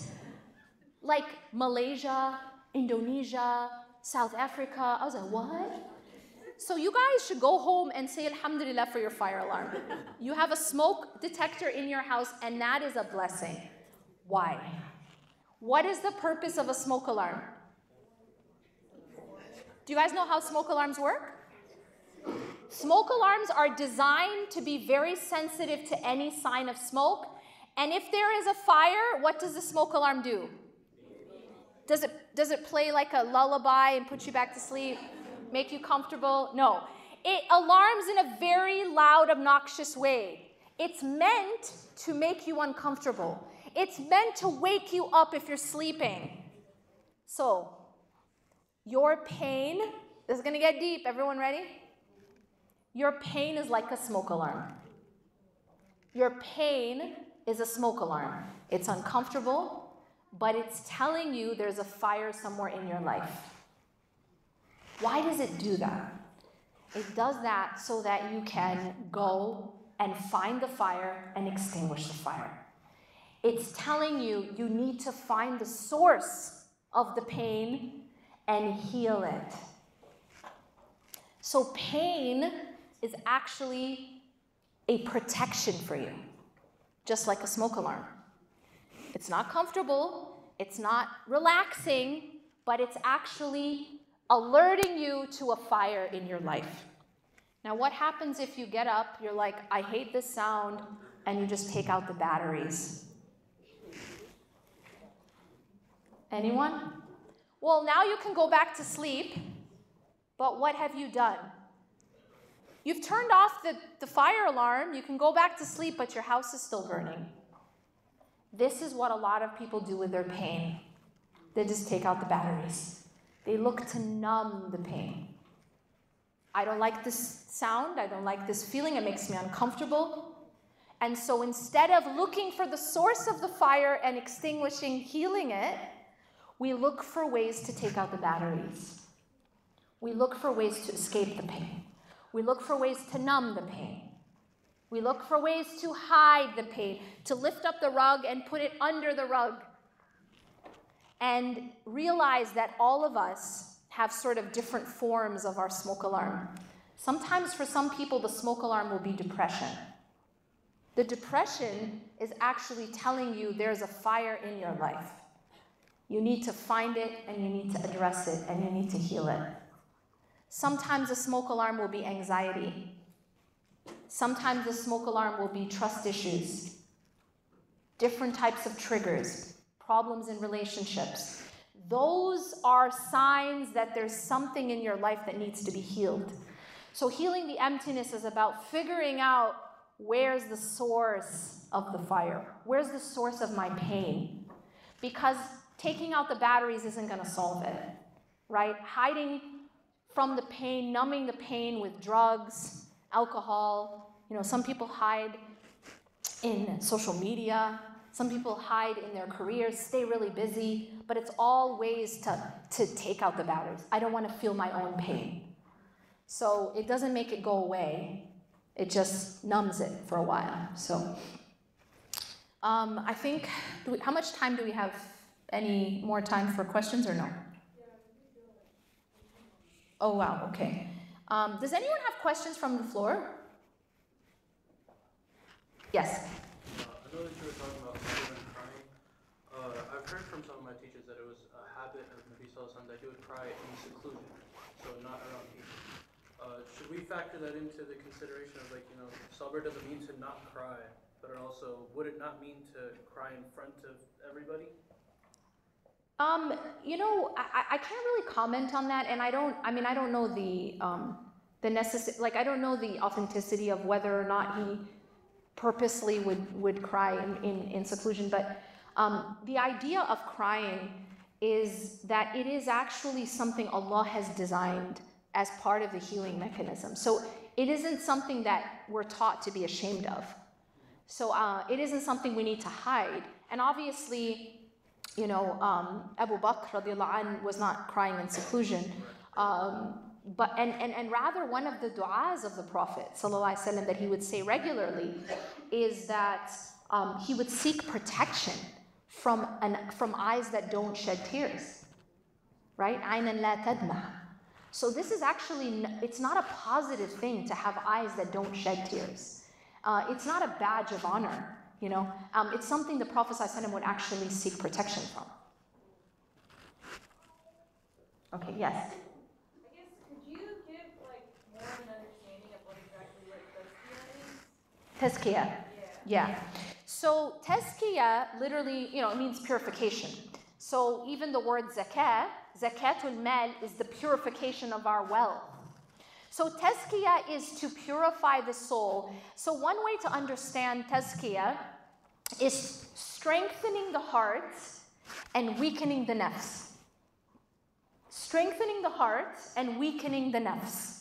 Like Malaysia, Indonesia, South Africa. I was like, what? So you guys should go home and say alhamdulillah for your fire alarm. You have a smoke detector in your house, and that is a blessing. Why? What is the purpose of a smoke alarm? Do you guys know how smoke alarms work? Smoke alarms are designed to be very sensitive to any sign of smoke. And if there is a fire, what does the smoke alarm do? Does it play like a lullaby and put you back to sleep? Make you comfortable? No. It alarms in a very loud, obnoxious way. It's meant to make you uncomfortable. It's meant to wake you up if you're sleeping. So, your pain, this is going to get deep. Everyone ready? Your pain is like a smoke alarm. Your pain is a smoke alarm. It's uncomfortable, but it's telling you there's a fire somewhere in your life. Why does it do that? It does that so that you can go and find the fire and extinguish the fire. It's telling you you need to find the source of the pain and heal it. So pain is actually a protection for you, just like a smoke alarm. It's not comfortable, it's not relaxing, but it's actually alerting you to a fire in your life. Now, what happens if you get up, you're like, I hate this sound, and you just take out the batteries? Anyone? Well, now you can go back to sleep, but what have you done? You've turned off the fire alarm. You can go back to sleep, but your house is still burning. This is what a lot of people do with their pain. They just take out the batteries. They look to numb the pain. I don't like this sound. I don't like this feeling. It makes me uncomfortable. And so instead of looking for the source of the fire and extinguishing, healing it, we look for ways to take out the batteries. We look for ways to escape the pain. We look for ways to numb the pain. We look for ways to hide the pain, to lift up the rug and put it under the rug. And realize that all of us have sort of different forms of our smoke alarm. Sometimes for some people, the smoke alarm will be depression. The depression is actually telling you there's a fire in your life. You need to find it, and you need to address it, and you need to heal it. Sometimes a smoke alarm will be anxiety. Sometimes the smoke alarm will be trust issues, different types of triggers, problems in relationships. Those are signs that there's something in your life that needs to be healed. So healing the emptiness is about figuring out where's the source of the fire? Where's the source of my pain? Because taking out the batteries isn't going to solve it, right? Hiding from the pain, numbing the pain with drugs, alcohol. Some people hide in social media. Some people hide in their careers, stay really busy, but it's all ways to take out the batteries. I don't want to feel my own pain. So it doesn't make it go away. It just numbs it for a while. So I think, how much time do we have? Any more time for questions or no? Oh, wow, okay. Does anyone have questions from the floor? Yes. I know that you were talking about children crying. I've heard from some of my teachers that it was a habit of Nabi Sallallahu Alaihi Wasallam that he would cry in seclusion, so not around people. Should we factor that into the consideration of sabr doesn't mean to not cry, but also would it not mean to cry in front of everybody? I can't really comment on that, and I don't know I don't know the authenticity of whether or not he purposely would cry in seclusion, but the idea of crying is that it is actually something Allah has designed as part of the healing mechanism. So it isn't something that we're taught to be ashamed of. So it isn't something we need to hide. And obviously, Abu Bakr radiallahu anh was not crying in seclusion. But rather one of the du'as of the Prophet sallallahu alaihi wasallam that he would say regularly is that he would seek protection from eyes that don't shed tears, right? Aynan la tadma. So this is actually, it's not a positive thing to have eyes that don't shed tears. It's not a badge of honor, it's something the Prophet sallallahu alaihi wasallam would actually seek protection from. Okay, yes. Tazkiyah. Yeah. So tazkiyah literally, it means purification. So even the word zakah, zakatul mal, is the purification of our wealth. So tazkiyah is to purify the soul. So one way to understand tazkiyah is strengthening the heart and weakening the nafs. Strengthening the heart and weakening the nafs.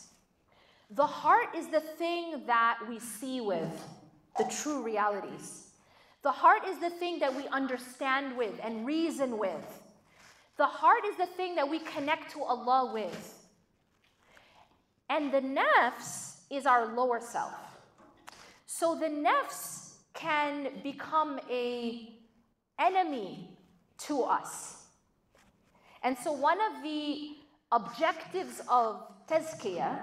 The heart is the thing that we see with, the true realities. The heart is the thing that we understand with and reason with. The heart is the thing that we connect to Allah with. And the nafs is our lower self. So the nafs can become an enemy to us. And so one of the objectives of tazkiyah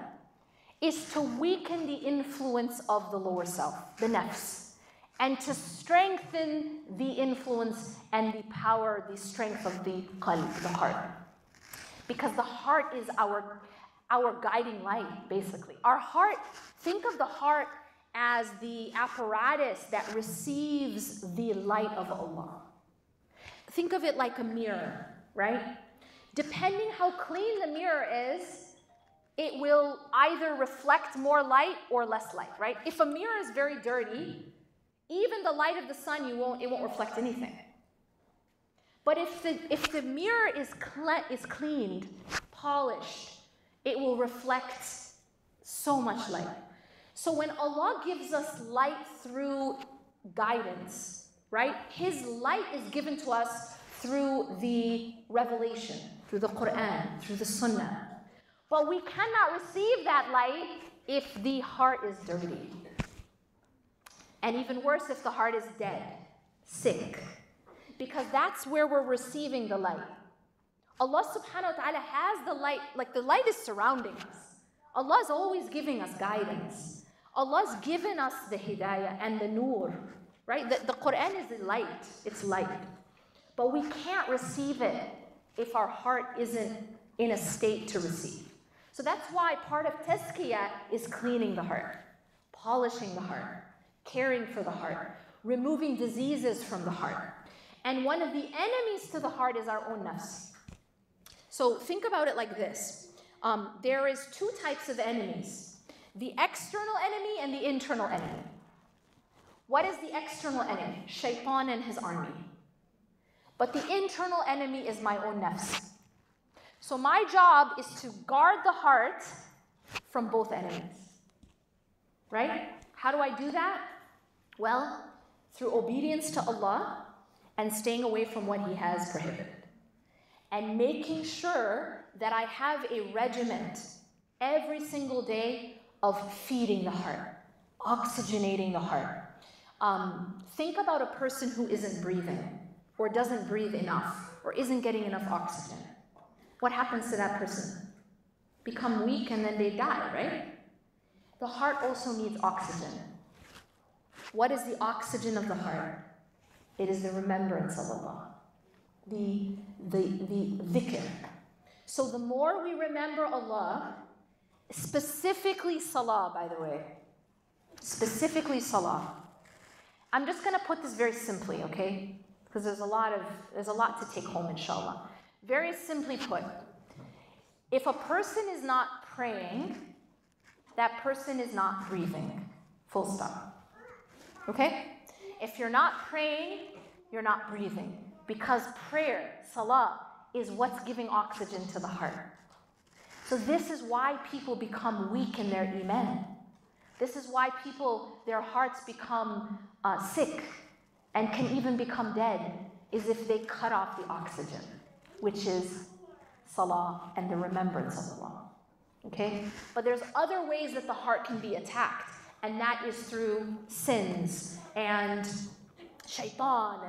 is to weaken the influence of the lower self, the nafs, and to strengthen the influence and the power, the strength of the qalb, the heart. Because the heart is our guiding light, basically. Our heart, think of the heart as the apparatus that receives the light of Allah. Think of it like a mirror, right? Depending how clean the mirror is, it will either reflect more light or less light, right? If a mirror is very dirty, even the light of the sun, it won't reflect anything. But if the mirror is cleaned, polished, it will reflect so much light. So when Allah gives us light through guidance, right? His light is given to us through the revelation, through the Quran, through the Sunnah. But we cannot receive that light if the heart is dirty. And even worse, if the heart is dead, sick. Because that's where we're receiving the light. Allah subhanahu wa ta'ala has the light, like the light is surrounding us. Allah is always giving us guidance. Allah's given us the hidayah and the nur, right? The Quran is light, it's light. But we can't receive it if our heart isn't in a state to receive. So that's why part of tazkiyah is cleaning the heart, polishing the heart, caring for the heart, removing diseases from the heart. And one of the enemies to the heart is our own nafs. So think about it like this. There is two types of enemies. The external enemy and the internal enemy. What is the external enemy? Shaitan and his army. But the internal enemy is my own nafs. So my job is to guard the heart from both enemies. Right? How do I do that? Well, through obedience to Allah and staying away from what He has prohibited. And making sure that I have a regiment every single day of feeding the heart, oxygenating the heart. Think about a person who isn't breathing, or doesn't breathe enough, or isn't getting enough oxygen. What happens to that person? Become weak and then they die, right? The heart also needs oxygen. What is the oxygen of the heart? It is the remembrance of Allah, the dhikr. So the more we remember Allah, specifically salah, by the way, specifically salah. I'm just going to put this very simply, okay? Because there's a lot to take home, inshallah. Very simply put, if a person is not praying, that person is not breathing. Full stop. Okay? If you're not praying, you're not breathing. Because prayer, salah, is what's giving oxygen to the heart. So this is why people become weak in their iman. This is why their hearts become sick and can even become dead, is if they cut off the oxygen, which is salah and the remembrance of Allah. Okay? But there's other ways that the heart can be attacked, and that is through sins and shaitan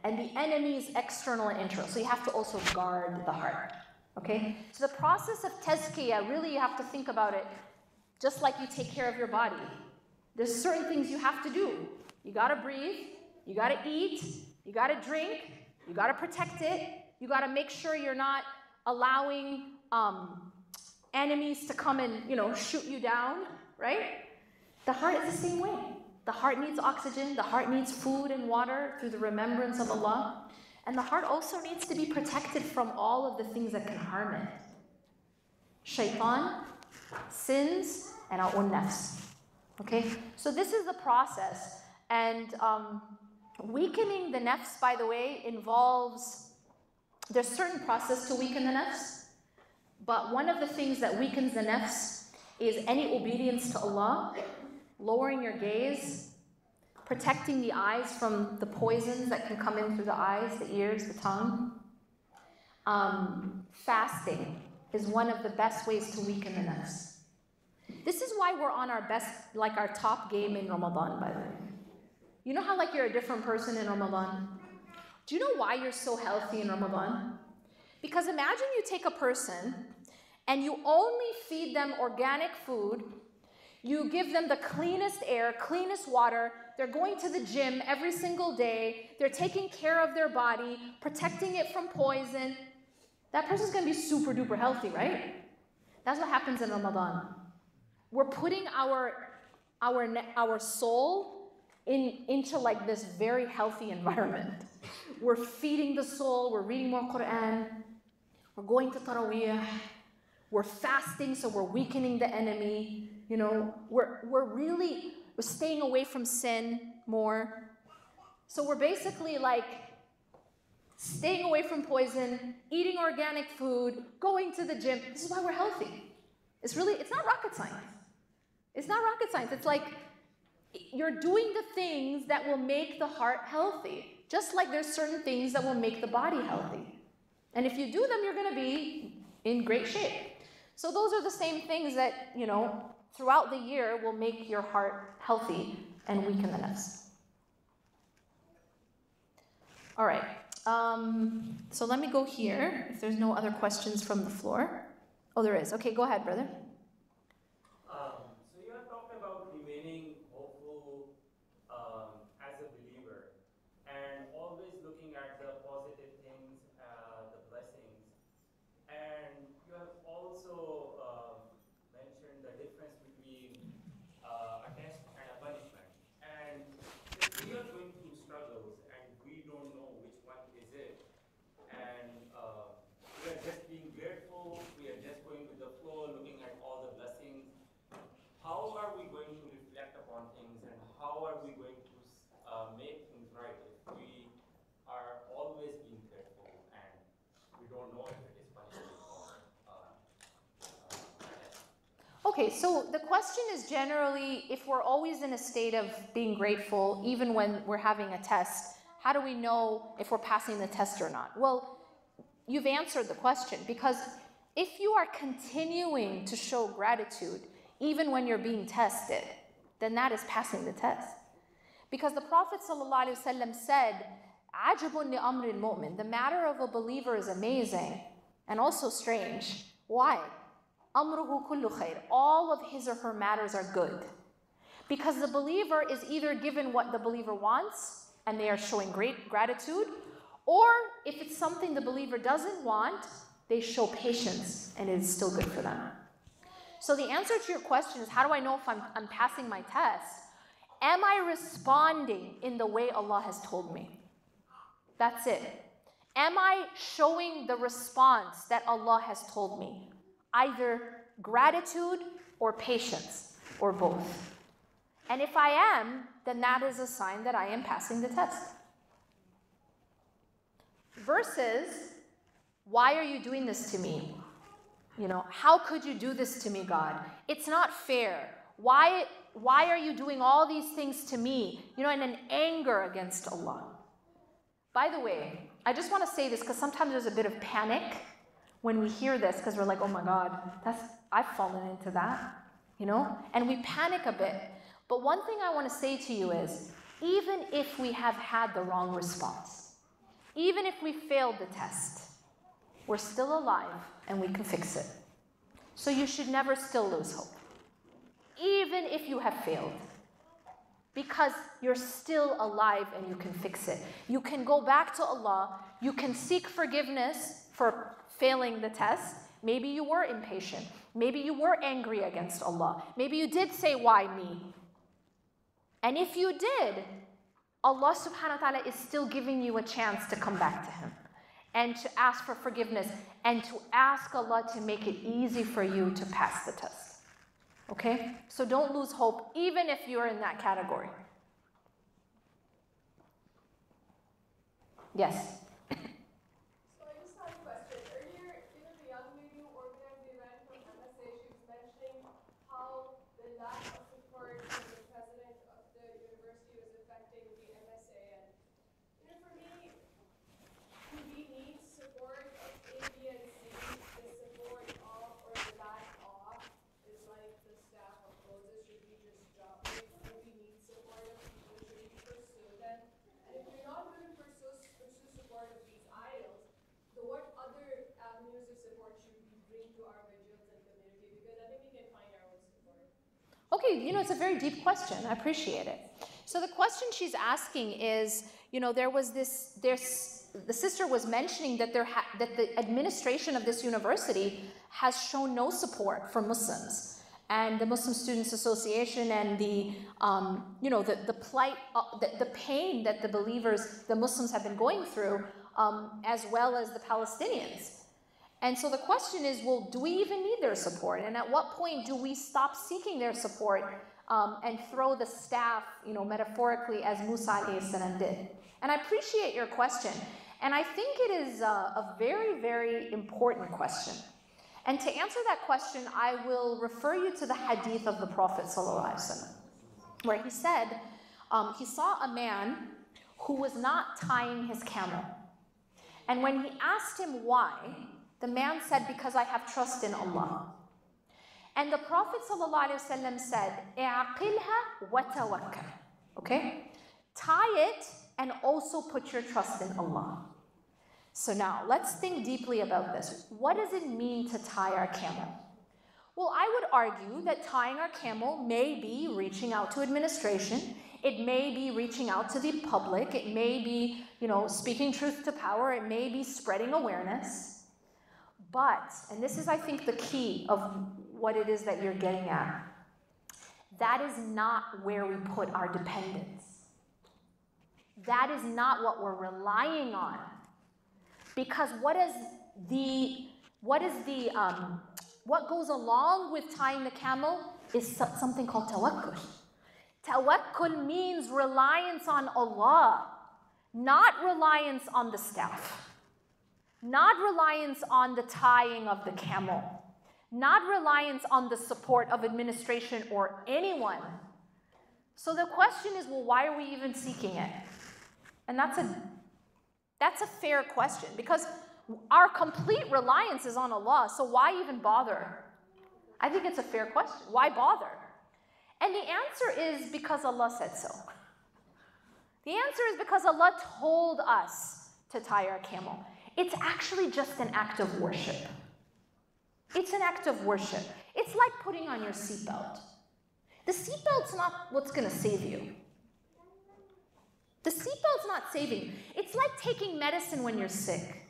and the enemy's external and internal. So you have to also guard the heart. Okay? So the process of tazkiyah, really you have to think about it just like you take care of your body. There's certain things you have to do. You gotta breathe, you gotta eat, you gotta drink, you gotta protect it, you gotta make sure you're not allowing enemies to come and, shoot you down, right? The heart is the same way. The heart needs oxygen, the heart needs food and water through the remembrance of Allah. And the heart also needs to be protected from all of the things that can harm it. Shaitan, sins, and our own nafs. Okay? So this is the process. And weakening the nafs, by the way, there's certain process to weaken the nafs. But one of the things that weakens the nafs is any obedience to Allah, lowering your gaze, protecting the eyes from the poisons that can come in through the eyes, the ears, the tongue. Fasting is one of the best ways to weaken the nafs. This is why we're on our best, our top game in Ramadan, by the way. You know how you're a different person in Ramadan? Do you know why you're so healthy in Ramadan? Because imagine you take a person and you only feed them organic food, you give them the cleanest air, cleanest water, they're going to the gym every single day, they're taking care of their body, protecting it from poison. That person's going to be super duper healthy, right? That's what happens in Ramadan. We're putting our soul into this very healthy environment. We're feeding the soul, we're reading more Quran, we're going to Taraweeh, We're fasting, so we're weakening the enemy. You know, we're staying away from sin more. So we're basically like staying away from poison, eating organic food, going to the gym. This is why we're healthy. It's not rocket science. It's not rocket science. It's like you're doing the things that will make the heart healthy, just like there's certain things that will make the body healthy. And if you do them, you're going to be in great shape. So those are the same things that, you know, throughout the year will make your heart healthy and weaken the nafs. All right. So let me go here, if there's no other questions from the floor. Oh, there is. Okay, go ahead, brother. So you have talked about remaining hopeful as a believer and always looking at the positive things, the blessings. And you have also mentioned the difference between a test and a punishment. And if we are going through struggles and we don't know which one is it, and we are just being grateful, we are just going with the flow, looking at all the blessings, how are we going to reflect upon things and how are we going to make things right if we are always being grateful and we don't know if it is punishment or Okay, so the question is generally, if we're always in a state of being grateful, even when we're having a test, how do we know if we're passing the test or not? Well, you've answered the question, because if you are continuing to show gratitude, even when you're being tested, then that is passing the test. Because the Prophet ﷺ said, عَجَبٌ لِأَمْرِ الْمُؤْمِنِ, the matter of a believer is amazing and also strange. Why? أَمْرُهُ كُلُّ خَيْرٍ, all of his or her matters are good. Because the believer is either given what the believer wants and they are showing great gratitude, or if it's something the believer doesn't want, they show patience and it is still good for them. So the answer to your question is, how do I know if I'm passing my test? Am I responding in the way Allah has told me? That's it. Am I showing the response that Allah has told me? Either gratitude or patience, or both. And if I am, then that is a sign that I am passing the test. Versus, why are you doing this to me? You know, how could you do this to me, God? It's not fair. Why are you doing all these things to me? You know, in an anger against Allah. By the way, I just want to say this because sometimes there's a bit of panic when we hear this, because we're like, oh my God, I've fallen into that, you know? And we panic a bit. But one thing I want to say to you is, even if we have had the wrong response, even if we failed the test, we're still alive and we can fix it. So you should never still lose hope, even if you have failed, because you're still alive and you can fix it. You can go back to Allah, you can seek forgiveness for failing the test. Maybe you were impatient, maybe you were angry against Allah, maybe you did say, why me? And if you did, Allah subhanahu wa ta'ala is still giving you a chance to come back to Him and to ask for forgiveness and to ask Allah to make it easy for you to pass the test. Okay? So don't lose hope, even if you're in that category. Yes? So I just have a question. Earlier, the young lady who organized the event from MSA, she was mentioning how the lack of support from the president of the university was affecting the MSA. And for me, we need support of A, B, and C. The support of or the lack of is like the staff of Moses. Should we just drop it? If we need support of people, should we pursue them? And if we're not going to pursue support of these idols, what other avenues of support should we bring to our vigils and community? Because I think we can find our own support. Okay, it's a very deep question. I appreciate it. So the question she's asking is, there was the sister was mentioning that that the administration of this university has shown no support for Muslims, and the Muslim Students Association, and the plight, the pain that the Muslims have been going through, as well as the Palestinians. And so the question is, well, do we even need their support? And at what point do we stop seeking their support and throw the staff, metaphorically, as Musa alayhi salam did? And I appreciate your question. And I think it is a very, very important question. And to answer that question, I will refer you to the hadith of the Prophet ﷺ, where he said he saw a man who was not tying his camel. And when he asked him why, the man said, because I have trust in Allah. And the Prophet ﷺ said, "I'aqilha wa tawakkal." Okay? Tie it and also put your trust in Allah. So now, let's think deeply about this. What does it mean to tie our camel? Well, I would argue that tying our camel may be reaching out to administration. It may be reaching out to the public. It may be, speaking truth to power. It may be spreading awareness. But, and this is, I think, the key of what it is that you're getting at, that is not where we put our dependence. That is not what we're relying on. Because what goes along with tying the camel is something called tawakkul. Tawakkul means reliance on Allah, not reliance on the staff. Not reliance on the tying of the camel. Not reliance on the support of administration or anyone. So the question is, well, why are we even seeking it? And that's a fair question, because our complete reliance is on Allah, so why even bother? I think it's a fair question. Why bother? And the answer is because Allah said so. The answer is because Allah told us to tie our camel. It's actually just an act of worship. It's an act of worship. It's like putting on your seatbelt. The seatbelt's not what's going to save you. The seatbelt's not saving you. It's like taking medicine when you're sick.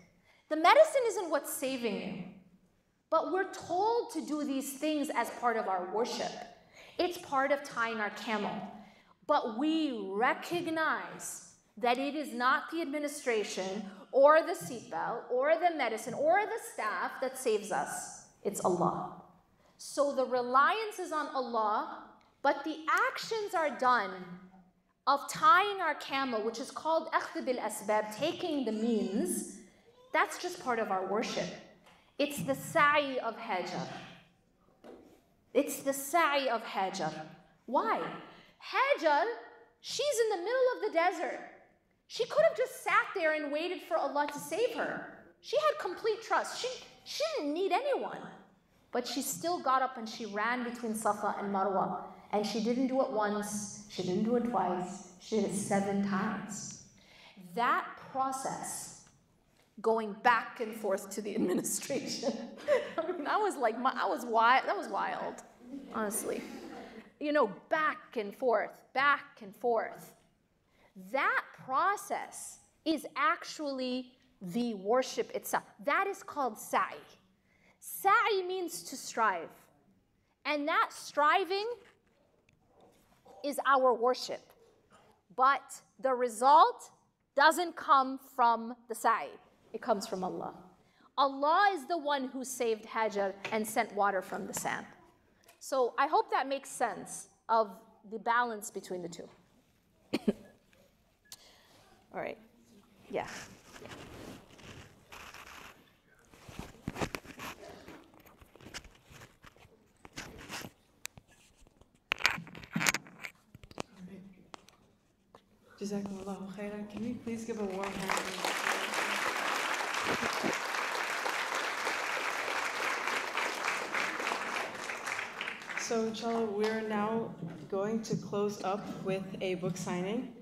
The medicine isn't what's saving you. But we're told to do these things as part of our worship. It's part of tying our camel. But we recognize that it is not the administration or the seatbelt or the medicine or the staff that saves us. It's Allah. So the reliance is on Allah, but the actions are done of tying our camel, which is called akhd bil asbab, taking the means. That's just part of our worship. It's the sa'i of Hajar. It's the sa'i of Hajar. Why? Hajar, she's in the middle of the desert. She could have just sat there and waited for Allah to save her. She had complete trust. She didn't need anyone. But she still got up and she ran between Safa and Marwa. And she didn't do it once. She didn't do it twice. She did it 7 times. That process, going back and forth to the administration, that was wild, honestly. Back and forth, back and forth. That process is actually the worship itself. That is called sa'i. Sa'i means to strive. And that striving is our worship. But the result doesn't come from the sa'i. It comes from Allah. Allah is the one who saved Hajar and sent water from the sand. So I hope that makes sense of the balance between the two. All right. Yeah. Jazakumullahu khairan. Can we please give a warm hand? So inshallah, we're now going to close up with a book signing.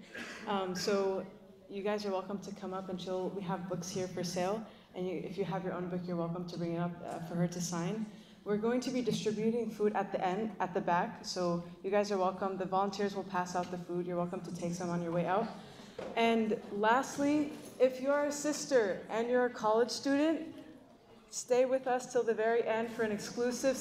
So you guys are welcome to come up, and we have books here for sale. And if you have your own book, you're welcome to bring it up for her to sign. We're going to be distributing food at the end, at the back. So you guys are welcome. The volunteers will pass out the food. You're welcome to take some on your way out. And lastly, if you're a sister and you're a college student, stay with us till the very end for an exclusive